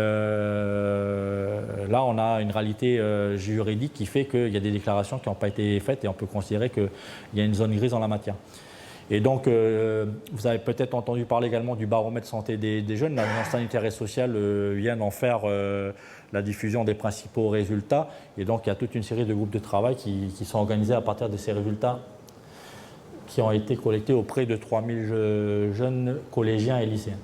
B: on a une réalité juridique qui fait qu'il y a des déclarations qui n'ont pas été faites et on peut considérer qu'il y a une zone grise en la matière. Et donc, vous avez peut-être entendu parler également du baromètre santé des jeunes. L'Agence sanitaire et sociale vient d'en faire la diffusion des principaux résultats. Et donc, il y a toute une série de groupes de travail qui sont organisés à partir de ces résultats qui ont été collectés auprès de 3000 jeunes collégiens et lycéens.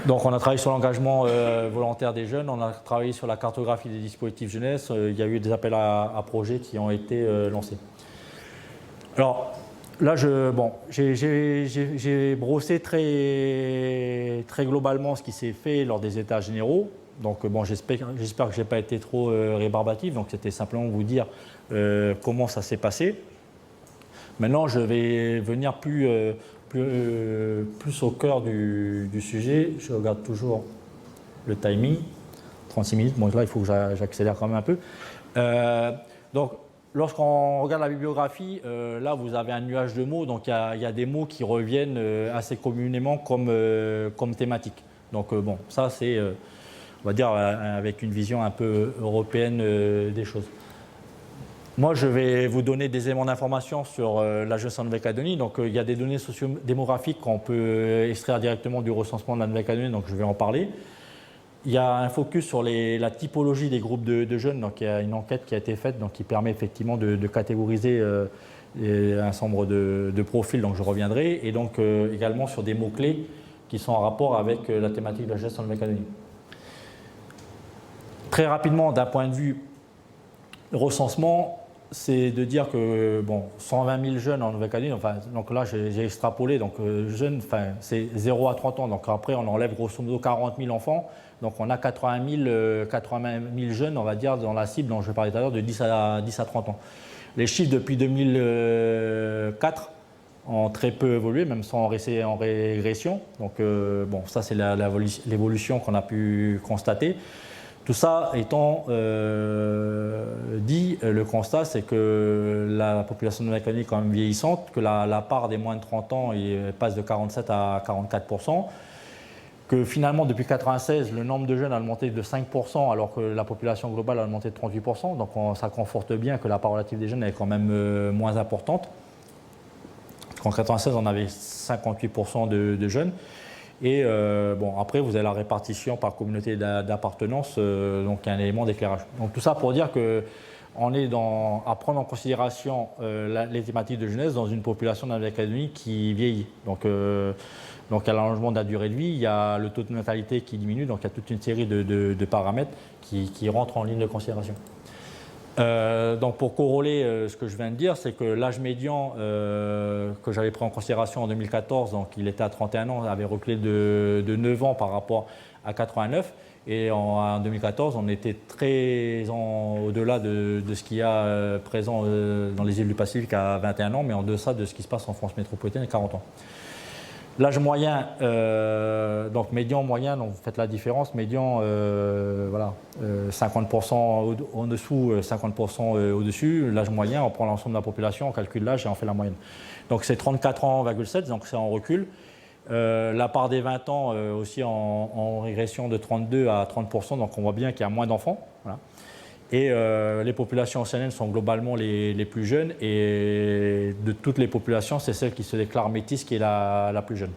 B: Donc, on a travaillé sur l'engagement volontaire des jeunes, on a travaillé sur la cartographie des dispositifs jeunesse, il y a eu des appels à projets qui ont été lancés. Alors, là, j'ai brossé très globalement ce qui s'est fait lors des états généraux. Donc, bon, j'espère que je n'ai pas été trop rébarbatif. Donc, c'était simplement vous dire comment ça s'est passé. Maintenant, je vais venir plus au cœur du sujet. Je regarde toujours le timing. 36 minutes. Bon, là, il faut que j'accélère quand même un peu. Donc, lorsqu'on regarde la bibliographie, là, vous avez un nuage de mots. Donc, il y a des mots qui reviennent assez communément comme thématique. Donc, bon, ça, c'est, on va dire, avec une vision un peu européenne des choses. Moi, je vais vous donner des éléments d'information sur la jeunesse en Nouvelle-Calédonie. Donc, il y a des données socio-démographiques qu'on peut extraire directement du recensement de la Nouvelle-Calédonie, donc je vais en parler. Il y a un focus sur la typologie des groupes de jeunes. Donc, il y a une enquête qui a été faite donc, qui permet effectivement de catégoriser un certain nombre de profils, donc je reviendrai. Et donc, également sur des mots-clés qui sont en rapport avec la thématique de la jeunesse en Nouvelle-Calédonie. Très rapidement, d'un point de vue recensement, c'est de dire que bon, 120 000 jeunes en Nouvelle-Calédonie, enfin, donc là j'ai extrapolé, donc jeunes, enfin, c'est 0 à 30 ans, donc après on enlève grosso modo 40 000 enfants, donc on a 80 000 jeunes, on va dire, dans la cible dont je parlais tout à l'heure, de 10 à 30 ans. Les chiffres depuis 2004 ont très peu évolué, même sans rester en régression, donc bon, ça c'est l'évolution qu'on a pu constater. Tout ça étant dit, le constat c'est que la population de Nouvelle-Calédonie est quand même vieillissante, que la part des moins de 30 ans passe de 47 à 44%, que finalement depuis 1996 le nombre de jeunes a augmenté de 5% alors que la population globale a augmenté de 38%, donc ça conforte bien que la part relative des jeunes est quand même moins importante. En 1996 on avait 58% de jeunes. Et bon, après, vous avez la répartition par communauté d'appartenance, donc il y a un élément d'éclairage. Donc tout ça pour dire qu'on est à prendre en considération les thématiques de jeunesse dans une population de la Nouvelle-Calédonie qui vieillit. Donc il y a l'allongement de la durée de vie, il y a le taux de natalité qui diminue, donc il y a toute une série de paramètres qui rentrent en ligne de considération. Donc pour corroler ce que je viens de dire, c'est que l'âge médian que j'avais pris en considération en 2014, donc il était à 31 ans, avait reculé de 9 ans par rapport à 89. Et en 2014, on était très au-delà de ce qu'il y a présent dans les îles du Pacifique à 21 ans, mais en deçà de ce qui se passe en France métropolitaine à 40 ans. L'âge moyen, donc médian, moyen, donc vous faites la différence, médian, voilà, 50% en dessous, 50% au-dessus. L'âge moyen, on prend l'ensemble de la population, on calcule l'âge et on fait la moyenne. Donc c'est 34 ans,7, donc c'est en recul. La part des 20 ans aussi en régression de 32 à 30%, donc on voit bien qu'il y a moins d'enfants. Voilà. Et les populations océaniennes sont globalement les plus jeunes, et de toutes les populations, c'est celle qui se déclare métisse qui est la plus jeune.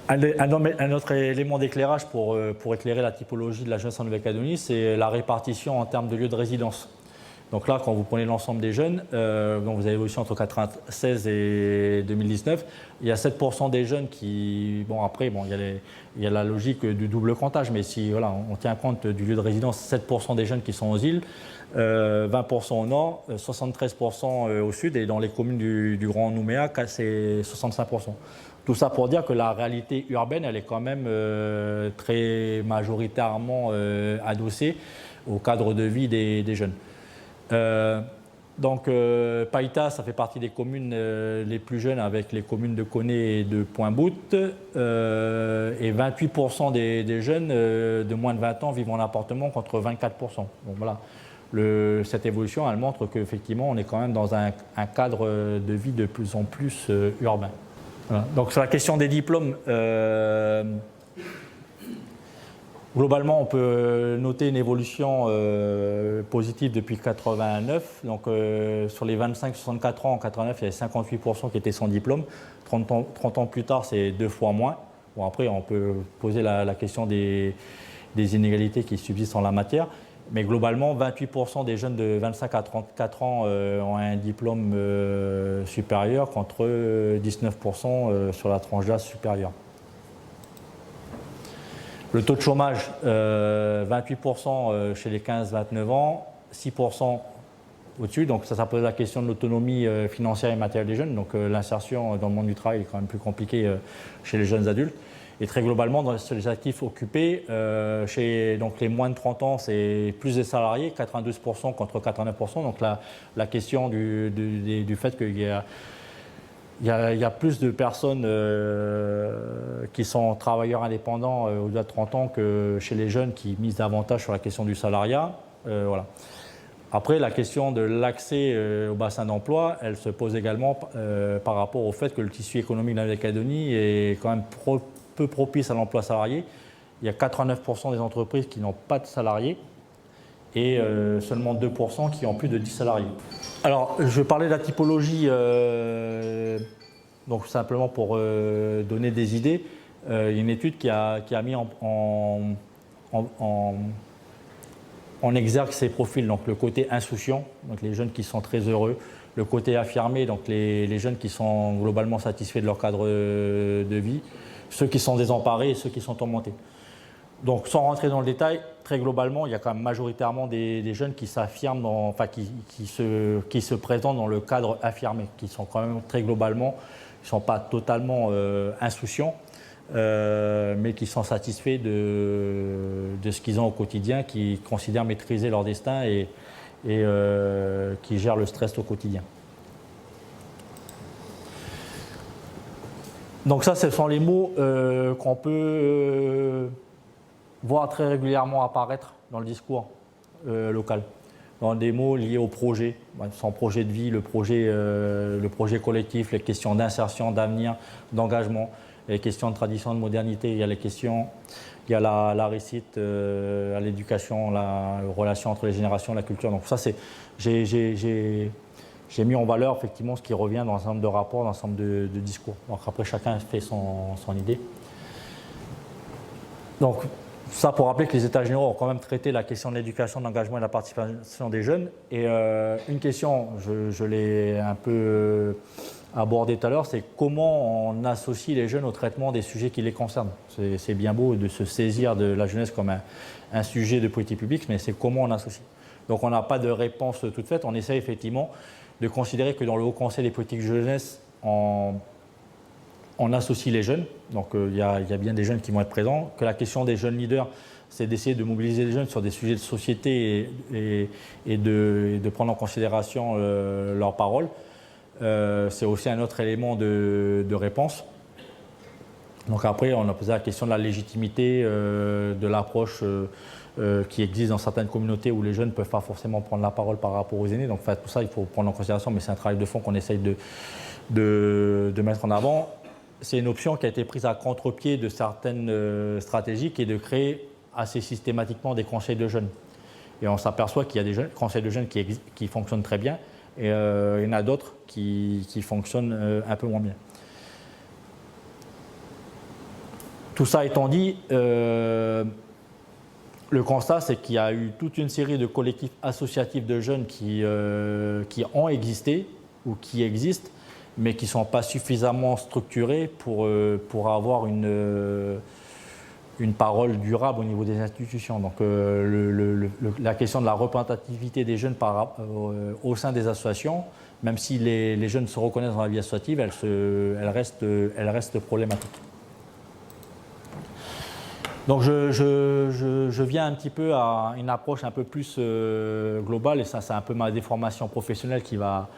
B: Un autre élément d'éclairage pour éclairer la typologie de la jeunesse en Nouvelle-Calédonie, c'est la répartition en termes de lieux de résidence. Donc là, quand vous prenez l'ensemble des jeunes, donc vous avez l'évolution entre 1996 et 2019, il y a 7% des jeunes qui... Bon, après, bon, il y a la logique du double comptage, mais si voilà, on tient compte du lieu de résidence, 7% des jeunes qui sont aux îles, 20% au nord, 73% au sud, et dans les communes du Grand Nouméa, c'est 65%. Tout ça pour dire que la réalité urbaine, elle est quand même très majoritairement adossée au cadre de vie des jeunes. Donc Païta, ça fait partie des communes les plus jeunes avec les communes de Koné et de Pointe-Boute, et 28% des jeunes de moins de 20 ans vivent en appartement contre 24%. Donc voilà, cette évolution, elle montre qu'effectivement on est quand même dans un cadre de vie de plus en plus urbain. Voilà. Donc sur la question des diplômes, globalement, on peut noter une évolution positive depuis 1989. Donc, sur les 25-64 ans, en 1989, il y avait 58% qui étaient sans diplôme. 30 ans plus tard, c'est 2 fois moins. Bon, après, on peut poser la question des inégalités qui subsistent en la matière. Mais globalement, 28% des jeunes de 25 à 34 ans ont un diplôme supérieur contre 19% sur la tranche d'âge supérieure. Le taux de chômage, 28% chez les 15-29 ans, 6% au-dessus. Donc ça pose la question de l'autonomie financière et matérielle des jeunes. Donc l'insertion dans le monde du travail est quand même plus compliquée chez les jeunes adultes. Et très globalement, sur les actifs occupés, chez donc, les moins de 30 ans, c'est plus des salariés, 92% contre 89%. Donc la question du fait qu'il y a plus de personnes qui sont travailleurs indépendants au-delà de 30 ans que chez les jeunes qui misent davantage sur la question du salariat. Voilà. Après, la question de l'accès au bassin d'emploi, elle se pose également par rapport au fait que le tissu économique de la Nouvelle-Calédonie est quand même peu propice à l'emploi salarié. Il y a 89% des entreprises qui n'ont pas de salariés et seulement 2% qui ont plus de 10 salariés. Alors, je vais parler de la typologie, donc simplement pour donner des idées. Il y a une étude qui a mis en exergue ces profils, donc le côté insouciant, donc les jeunes qui sont très heureux, le côté affirmé, donc les jeunes qui sont globalement satisfaits de leur cadre de vie, ceux qui sont désemparés et ceux qui sont tourmentés. Donc sans rentrer dans le détail, très globalement, il y a quand même majoritairement des jeunes qui s'affirment, enfin qui se présentent dans le cadre affirmé, qui sont quand même très globalement, ils ne sont pas totalement insouciants, mais qui sont satisfaits de ce qu'ils ont au quotidien, qui considèrent maîtriser leur destin et qui gèrent le stress au quotidien. Donc ça, ce sont les mots qu'on peut voir très régulièrement apparaître dans le discours local. Dans des mots liés au projet, son projet de vie, le projet collectif, les questions d'insertion, d'avenir, d'engagement, les questions de tradition, de modernité, il y a les questions, il y a la réussite à l'éducation, la relation entre les générations, la culture. Donc ça, j'ai mis en valeur effectivement ce qui revient dans un certain nombre de rapports, dans un certain nombre de discours. Donc après, chacun fait son idée. Donc ça pour rappeler que les États généraux ont quand même traité la question de l'éducation, de l'engagement et de la participation des jeunes. Et une question, je l'ai un peu abordée tout à l'heure, c'est comment on associe les jeunes au traitement des sujets qui les concernent. C'est bien beau de se saisir de la jeunesse comme un sujet de politique publique, mais c'est comment on associe. Donc on n'a pas de réponse toute faite, on essaie effectivement de considérer que dans le Haut Conseil des politiques de jeunesse, on associe les jeunes, donc il y a bien des jeunes qui vont être présents, que la question des jeunes leaders, c'est d'essayer de mobiliser les jeunes sur des sujets de société et de prendre en considération leurs paroles. C'est aussi un autre élément de réponse. Donc après, on a posé la question de la légitimité de l'approche qui existe dans certaines communautés où les jeunes ne peuvent pas forcément prendre la parole par rapport aux aînés. Donc enfin, tout ça, il faut prendre en considération, mais c'est un travail de fond qu'on essaye de mettre en avant. C'est une option qui a été prise à contre-pied de certaines stratégies, qui est de créer assez systématiquement des conseils de jeunes. Et on s'aperçoit qu'il y a des conseils de jeunes qui fonctionnent très bien, et il y en a d'autres qui fonctionnent un peu moins bien. Tout ça étant dit, le constat, c'est qu'il y a eu toute une série de collectifs associatifs de jeunes qui ont existé ou qui existent, mais qui ne sont pas suffisamment structurés pour avoir une parole durable au niveau des institutions. Donc la question de la représentativité des jeunes au sein des associations, même si les jeunes se reconnaissent dans la vie associative, elle reste problématique. Donc je viens un petit peu à une approche un peu plus globale, et ça c'est un peu ma déformation professionnelle qui va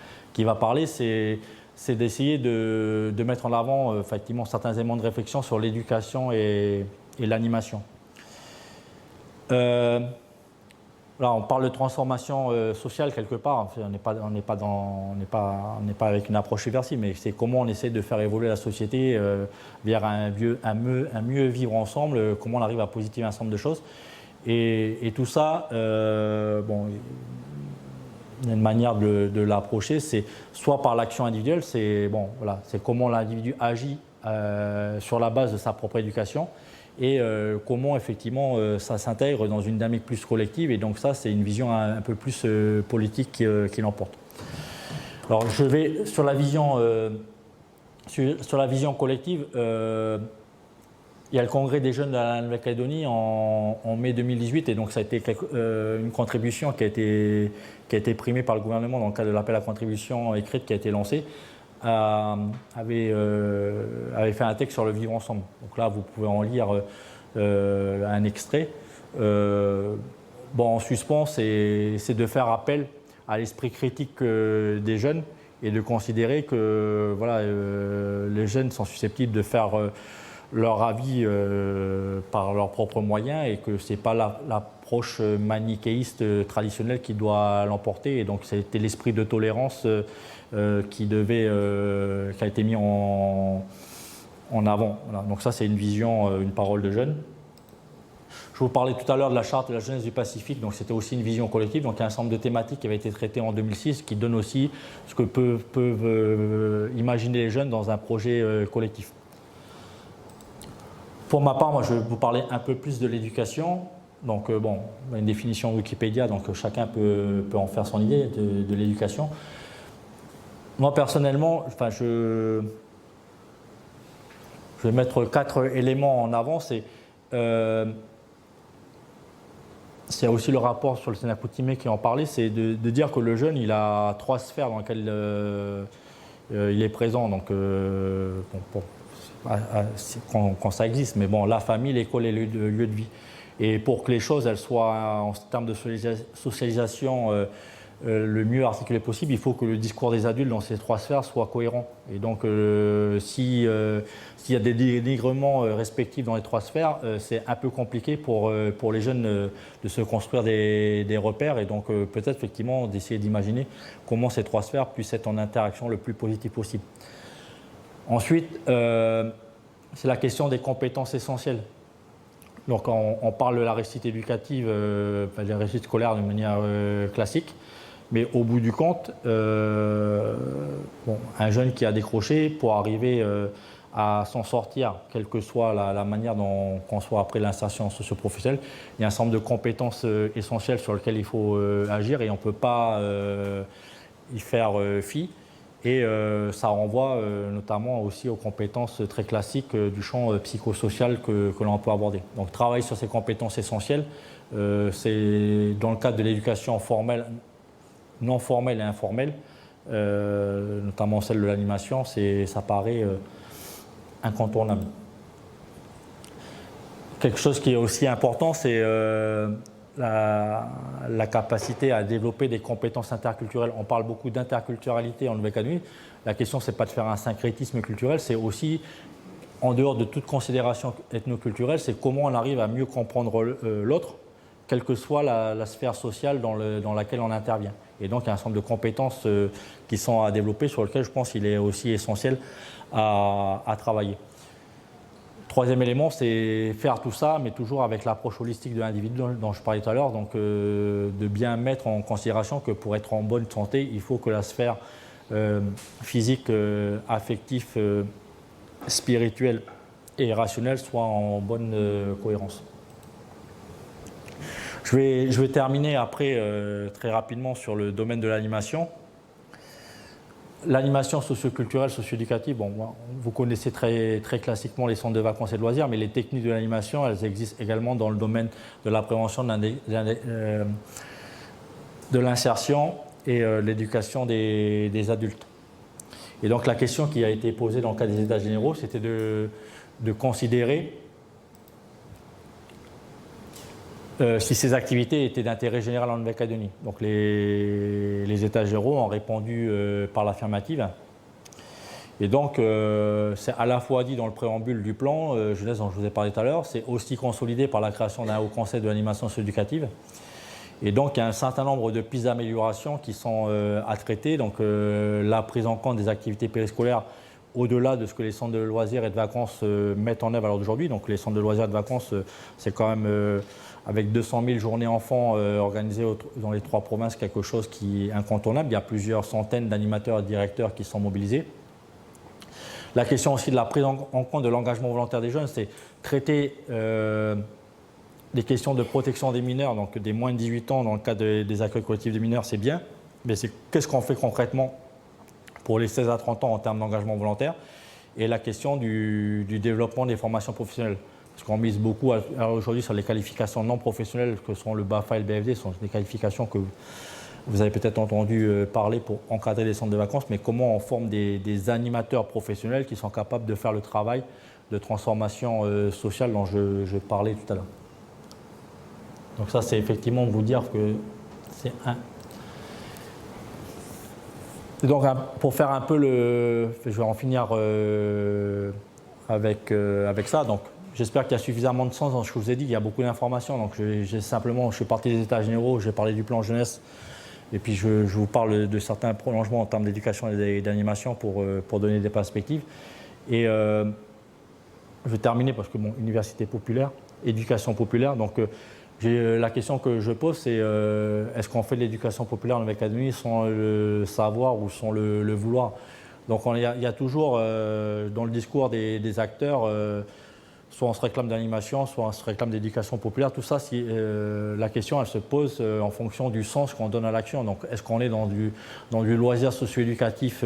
B: parler, c'est d'essayer de mettre en avant effectivement certains éléments de réflexion sur l'éducation et l'animation. Là, on parle de transformation sociale quelque part. On n'est pas avec une approche subversive, mais c'est comment on essaie de faire évoluer la société vers un mieux vivre ensemble, comment on arrive à positiver un certain nombre de choses. Et tout ça, bon, il y a une manière de l'approcher, c'est soit par l'action individuelle, c'est comment l'individu agit sur la base de sa propre éducation, et comment effectivement ça s'intègre dans une dynamique plus collective, et donc ça c'est une vision un peu plus politique qui l'emporte. Alors je vais sur la vision collective, il y a le congrès des jeunes de la Nouvelle-Calédonie en mai 2018, et donc ça a été une contribution qui a été primée par le gouvernement dans le cadre de l'appel à contribution écrite qui a été lancé. Avait fait un texte sur le vivre ensemble. Donc là, vous pouvez en lire un extrait. En suspens, c'est de faire appel à l'esprit critique des jeunes et de considérer que les jeunes sont susceptibles de faire leur avis par leurs propres moyens, et que ce n'est pas l'approche manichéiste traditionnelle qui doit l'emporter. Et donc c'était l'esprit de tolérance qui a été mis en avant. Voilà. Donc ça c'est une vision, une parole de jeunes. Je vous parlais tout à l'heure de la charte de la jeunesse du Pacifique, donc c'était aussi une vision collective. Donc il y a un ensemble de thématiques qui avait été traitées en 2006 qui donnent aussi ce que peuvent imaginer les jeunes dans un projet collectif. Pour ma part, moi je vais vous parler un peu plus de l'éducation. Donc une définition Wikipédia, donc chacun peut en faire son idée de l'éducation. Moi personnellement, je vais mettre 4 éléments en avant. C'est c'est aussi le rapport sur le Sénat coutumier qui en parlait, c'est de dire que le jeune, il a 3 sphères dans lesquelles il est présent. Donc, quand ça existe, mais bon, la famille, l'école et le lieu de vie. Et pour que les choses elles soient, en termes de socialisation, le mieux articulé possible, il faut que le discours des adultes dans ces 3 sphères soit cohérent. Et donc, s'il y a des dénigrements respectifs dans les 3 sphères, c'est un peu compliqué pour les jeunes de se construire des repères. Et donc, peut-être effectivement d'essayer d'imaginer comment ces 3 sphères puissent être en interaction le plus positif possible. Ensuite, c'est la question des compétences essentielles. Donc, on parle de la réussite éducative, de la réussite scolaire de manière classique. Mais au bout du compte, un jeune qui a décroché, pour arriver à s'en sortir, quelle que soit la manière dont qu'on soit après l'insertion socio-professionnelle, il y a un certain nombre de compétences essentielles sur lesquelles il faut agir et on ne peut pas y faire fi. Et ça renvoie notamment aussi aux compétences très classiques du champ psychosocial que l'on peut aborder. Donc travailler sur ces compétences essentielles, c'est dans le cadre de l'éducation formelle, non formelle et informelle, notamment celle de l'animation, ça paraît incontournable. Quelque chose qui est aussi important, c'est la capacité à développer des compétences interculturelles. On parle beaucoup d'interculturalité en Nouvelle-Calédonie. La question, ce n'est pas de faire un syncrétisme culturel, c'est aussi, en dehors de toute considération ethnoculturelle, c'est comment on arrive à mieux comprendre l'autre, quelle que soit la sphère sociale dans laquelle on intervient. Et donc, il y a un certain nombre de compétences qui sont à développer, sur lesquelles je pense qu'il est aussi essentiel à travailler. Troisième élément, c'est faire tout ça, mais toujours avec l'approche holistique de l'individu dont je parlais tout à l'heure. Donc, de bien mettre en considération que pour être en bonne santé, il faut que la sphère physique, affective, spirituelle et rationnelle soit en bonne cohérence. Je vais terminer après très rapidement sur le domaine de l'animation. L'animation socio-culturelle, socio-éducative, bon, vous connaissez très classiquement les centres de vacances et de loisirs, mais les techniques de l'animation, elles existent également dans le domaine de la prévention de l'insertion et l'éducation des adultes. Et donc la question qui a été posée dans le cadre des États généraux, c'était de considérer si ces activités étaient d'intérêt général en Nouvelle-Calédonie. Donc les États généraux ont répondu par l'affirmative. Et donc c'est à la fois dit dans le préambule du plan jeunesse dont je vous ai parlé tout à l'heure, c'est aussi consolidé par la création d'un haut conseil de l'animation socio-éducative. Et donc il y a un certain nombre de pistes d'amélioration qui sont à traiter. Donc la prise en compte des activités périscolaires au-delà de ce que les centres de loisirs et de vacances mettent en œuvre à l'heure d'aujourd'hui. Donc les centres de loisirs et de vacances, c'est quand même avec 200 000 journées enfants organisées dans les 3 provinces, quelque chose qui est incontournable. Il y a plusieurs centaines d'animateurs et de directeurs qui sont mobilisés. La question aussi de la prise en compte de l'engagement volontaire des jeunes, c'est traiter les questions de protection des mineurs, donc des moins de 18 ans dans le cadre des accueils collectifs des mineurs, c'est bien, mais c'est qu'est-ce qu'on fait concrètement pour les 16 à 30 ans en termes d'engagement volontaire, et la question du développement des formations professionnelles. Parce qu'on mise beaucoup aujourd'hui sur les qualifications non professionnelles que sont le BAFA et le BFD, ce sont des qualifications que vous avez peut-être entendu parler pour encadrer les centres de vacances, mais comment on forme des animateurs professionnels qui sont capables de faire le travail de transformation sociale dont je parlais tout à l'heure. Donc ça, c'est effectivement vous dire que c'est un... Et donc, pour faire un peu le... Je vais en finir avec ça. Donc, j'espère qu'il y a suffisamment de sens dans ce que je vous ai dit. Il y a beaucoup d'informations. Donc, je suis parti des États généraux, j'ai parlé du plan jeunesse. Et puis, je vous parle de certains prolongements en termes d'éducation et d'animation pour donner des perspectives. Et je vais terminer parce que, bon, université populaire, éducation populaire. Donc, la question que je pose, c'est est-ce qu'on fait de l'éducation populaire en Nouvelle-Calédonie sans le savoir ou sans le vouloir? Donc il y a toujours dans le discours des acteurs, soit on se réclame d'animation, soit on se réclame d'éducation populaire. Tout ça, la question, elle se pose en fonction du sens qu'on donne à l'action. Donc est-ce qu'on est dans du loisir socio-éducatif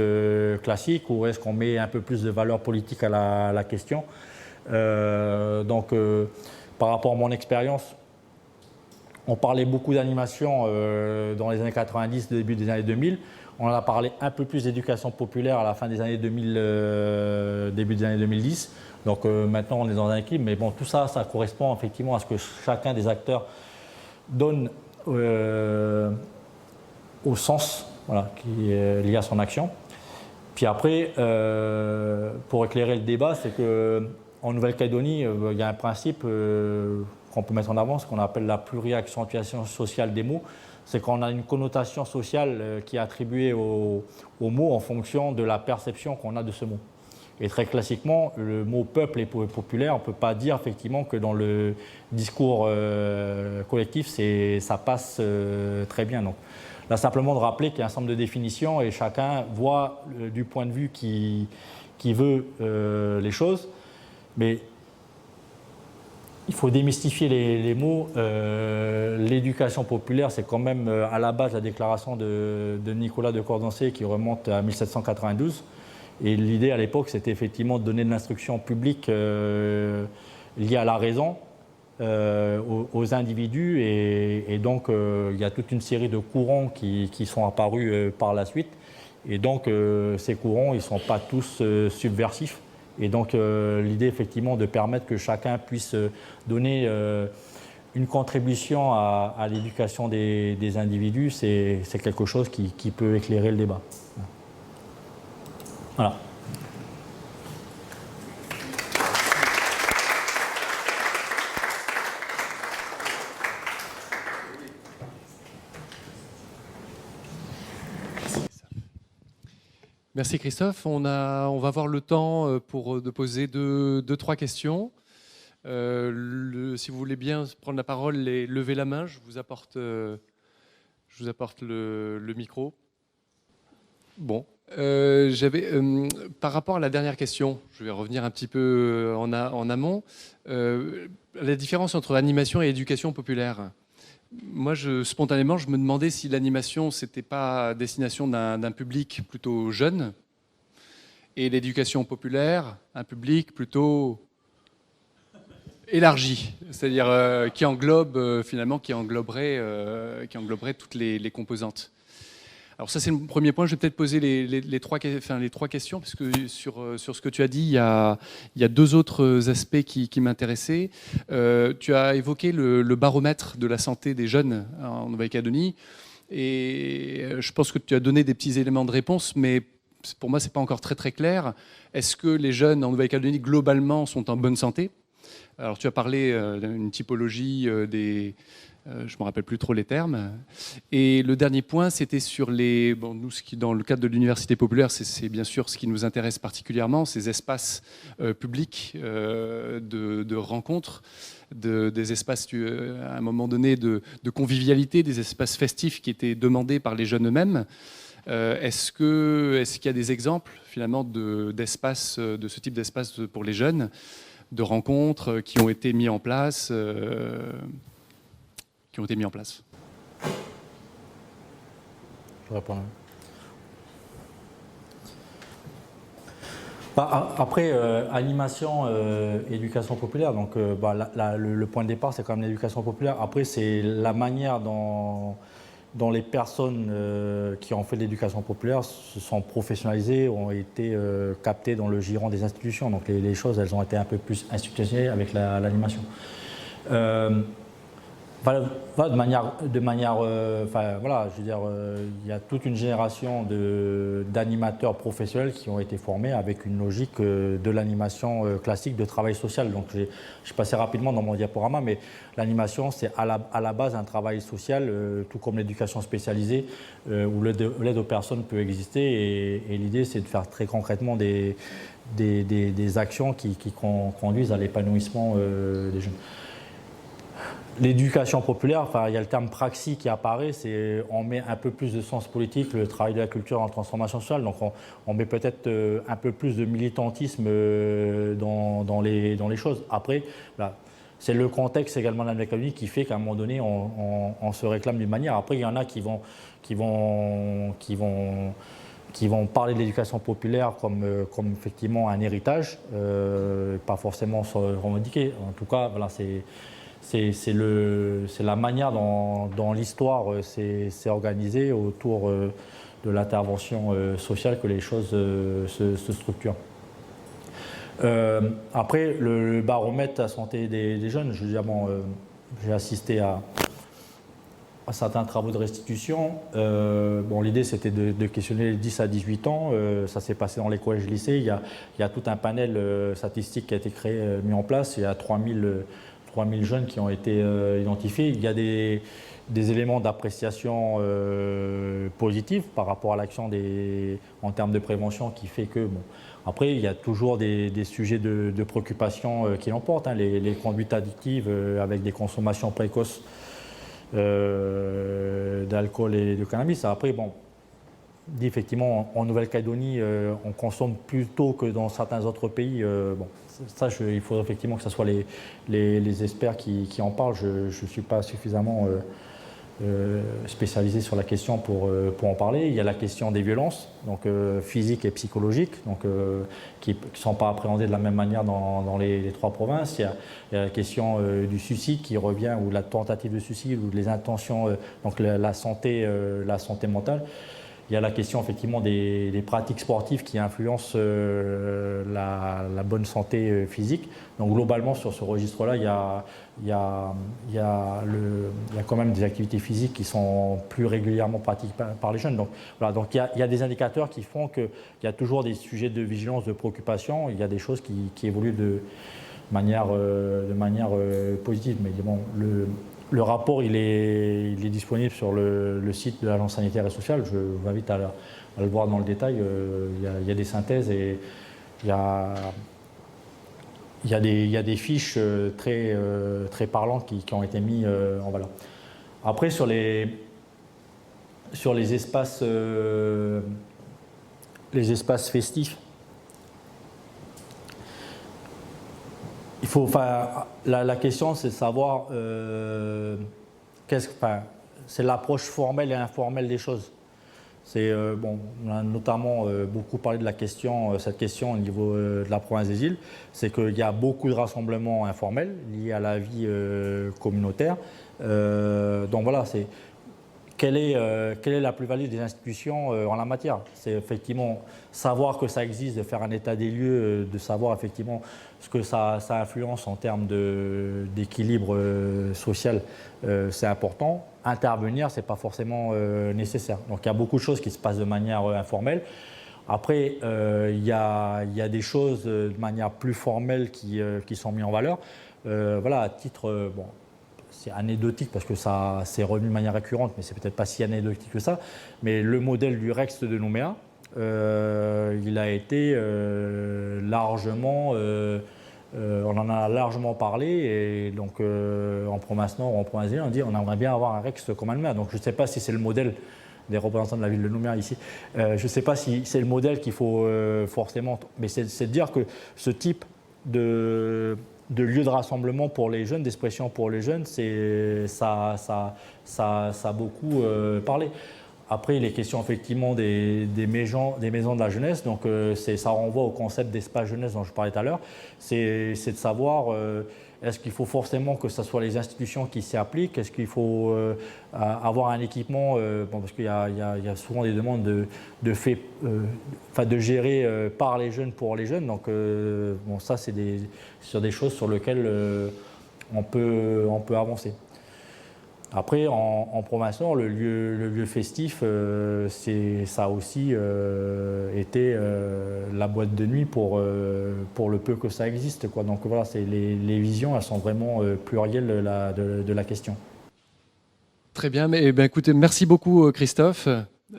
B: classique ou est-ce qu'on met un peu plus de valeur politique à la question? Par rapport à mon expérience, On parlait beaucoup d'animation dans les années 90, début des années 2000. On en a parlé un peu plus d'éducation populaire à la fin des années 2000, début des années 2010. Donc maintenant, on est dans un équilibre. Mais bon, tout ça, ça correspond effectivement à ce que chacun des acteurs donne au sens qui est lié à son action. Puis après, pour éclairer le débat, c'est qu'en Nouvelle-Calédonie, il y a un principe qu'on peut mettre en avant, ce qu'on appelle la pluriaccentuation sociale des mots. C'est qu'on a une connotation sociale qui est attribuée au mot en fonction de la perception qu'on a de ce mot. Et très classiquement, le mot peuple et populaire, on ne peut pas dire effectivement que dans le discours collectif, ça passe très bien. Donc, là, simplement de rappeler qu'il y a un ensemble de définitions et chacun voit du point de vue qui veut les choses. Mais il faut démystifier les mots. L'éducation populaire, c'est quand même à la base la déclaration de Nicolas de Condorcet qui remonte à 1792. Et l'idée à l'époque, c'était effectivement de donner de l'instruction publique liée à la raison aux individus. Et donc, il y a toute une série de courants qui sont apparus par la suite. Et donc, ces courants, ils ne sont pas tous subversifs. Et donc, l'idée, effectivement, de permettre que chacun puisse donner une contribution à l'éducation des individus, c'est quelque chose qui peut éclairer le débat. Voilà.
A: Merci Christophe. On va avoir le temps de poser deux, trois questions. Si vous voulez bien prendre la parole et lever la main, je vous apporte le micro. Bon. Par rapport à la dernière question, je vais revenir un petit peu en amont. La différence entre animation et éducation populaire. Moi, spontanément, je me demandais si l'animation, c'était pas à destination d'un public plutôt jeune, et l'éducation populaire, un public plutôt élargi, c'est-à-dire qui engloberait toutes les composantes. Alors ça, c'est le premier point. Je vais peut-être poser les trois questions, parce que sur ce que tu as dit, il y a deux autres aspects qui m'intéressaient. Tu as évoqué le baromètre de la santé des jeunes en Nouvelle-Calédonie, et je pense que tu as donné des petits éléments de réponse, mais pour moi, ce n'est pas encore très très clair. Est-ce que les jeunes en Nouvelle-Calédonie, globalement, sont en bonne santé ? Alors tu as parlé d'une typologie des... je ne me rappelle plus trop les termes. Et le dernier point, c'était sur nous, dans le cadre de l'université populaire, c'est bien sûr ce qui nous intéresse particulièrement, ces espaces publics de rencontres, des espaces, à un moment donné, de convivialité, des espaces festifs qui étaient demandés par les jeunes eux-mêmes. Est-ce qu'il y a des exemples, finalement, de ce type d'espace pour les jeunes, de rencontres qui ont été mis en place Je
B: réponds. Après, animation, éducation populaire, donc le point de départ, c'est quand même l'éducation populaire. Après, c'est la manière dont les personnes qui ont fait de l'éducation populaire se sont professionnalisées, ont été captées dans le giron des institutions. Donc les choses, elles ont été un peu plus institutionnalisées avec l'animation. De manière, je veux dire, il y a toute une génération d'animateurs professionnels qui ont été formés avec une logique de l'animation classique de travail social. Donc, je passais rapidement dans mon diaporama, mais l'animation, c'est à la base un travail social, tout comme l'éducation spécialisée, où l'aide aux personnes peut exister. Et l'idée, c'est de faire très concrètement des actions qui conduisent à l'épanouissement des jeunes. L'éducation populaire, il y a le terme praxis qui apparaît, on met un peu plus de sens politique, le travail de la culture en transformation sociale, donc on met peut-être un peu plus de militantisme dans les choses. Après, c'est le contexte également de la Nouvelle-Calédonie qui fait qu'à un moment donné, on se réclame d'une manière. Après, il y en a qui vont parler de l'éducation populaire comme effectivement un héritage, pas forcément se revendiquer. En tout cas, c'est la manière dont l'histoire s'est organisée autour de l'intervention sociale que les choses se structurent. Après, le baromètre de la santé des jeunes, je veux dire, bon, j'ai assisté à certains travaux de restitution. Bon, l'idée, c'était de questionner les 10 à 18 ans. Ça s'est passé dans les collèges et lycées. Il y a tout un panel statistique qui a été créé, mis en place. Il y a 3000 jeunes qui ont été identifiés. Il y a des éléments d'appréciation positifs par rapport à l'action en termes de prévention qui fait que, bon, après, il y a toujours des sujets de préoccupation qui l'emportent, hein, les conduites addictives avec des consommations précoces d'alcool et de cannabis. Après, bon, effectivement, en Nouvelle-Calédonie, on consomme plus tôt que dans certains autres pays. Bon, ça, il faut effectivement que ce soit les experts qui en parlent. Je ne suis pas suffisamment spécialisé sur la question pour en parler. Il y a la question des violences, donc physiques et psychologiques, donc, qui ne sont pas appréhendées de la même manière dans les trois provinces. Il y a la question du suicide qui revient, ou la tentative de suicide, ou les intentions, donc la santé mentale. Il y a la question effectivement des pratiques sportives qui influencent la bonne santé physique. Donc globalement sur ce registre-là, il y a quand même des activités physiques qui sont plus régulièrement pratiquées par les jeunes. Donc voilà, donc il y a des indicateurs qui font qu'il y a toujours des sujets de vigilance, de préoccupation. Il y a des choses qui évoluent de manière positive. Mais bon, le rapport, il est disponible sur le site de l'Agence sanitaire et sociale. Je vous invite à le voir dans le détail. Il y a des synthèses et il y a des fiches très parlantes qui ont été mises en valeur. Après, sur les espaces festifs, il faut, la question, c'est de savoir c'est l'approche formelle et informelle des choses. Bon, on a notamment beaucoup parlé de cette question au niveau de la province des îles, c'est qu'il y a beaucoup de rassemblements informels liés à la vie communautaire. Donc voilà, quelle est la plus-value des institutions en la matière? C'est effectivement savoir que ça existe, de faire un état des lieux, de savoir effectivement ce que ça influence en termes d'équilibre social, c'est important. Intervenir, ce n'est pas forcément nécessaire. Donc il y a beaucoup de choses qui se passent de manière informelle. Après, il y a des choses de manière plus formelle qui sont mises en valeur. Voilà, à titre... bon, c'est anecdotique parce que ça s'est revenu de manière récurrente, mais c'est peut-être pas si anecdotique que ça. Mais le modèle du Rex de Nouméa, il a été largement, on en a largement parlé, et donc en province Nord ou en province Île, on dit on aimerait bien avoir un Rex comme à Nouméa. Donc je ne sais pas si c'est le modèle des représentants de la ville de Nouméa ici. Je ne sais pas si c'est le modèle qu'il faut forcément, mais c'est de dire que ce type de lieu de rassemblement pour les jeunes, d'expression pour les jeunes, ça a beaucoup parlé. Après, les questions effectivement des maisons de la jeunesse, donc ça renvoie au concept d'espace jeunesse dont je parlais tout à l'heure, c'est de savoir est-ce qu'il faut forcément que ce soit les institutions qui s'y appliquent, est-ce qu'il faut avoir un équipement, bon, parce qu'il y a souvent des demandes de gérer par les jeunes pour les jeunes, donc bon, ça c'est sur des choses sur lesquelles on peut avancer. Après, en province Nord, le lieu festif, ça a aussi été la boîte de nuit pour le peu que ça existe, quoi. Donc voilà, les visions, elles sont vraiment plurielles de la question.
A: Très bien, mais écoutez, merci beaucoup Christophe.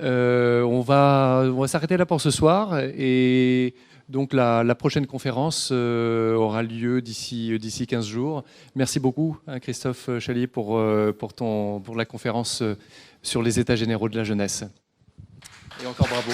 A: On va s'arrêter là pour ce soir, et donc la prochaine conférence aura lieu d'ici 15 jours. Merci beaucoup Christophe Chalier pour la conférence sur les états généraux de la jeunesse. Et encore bravo.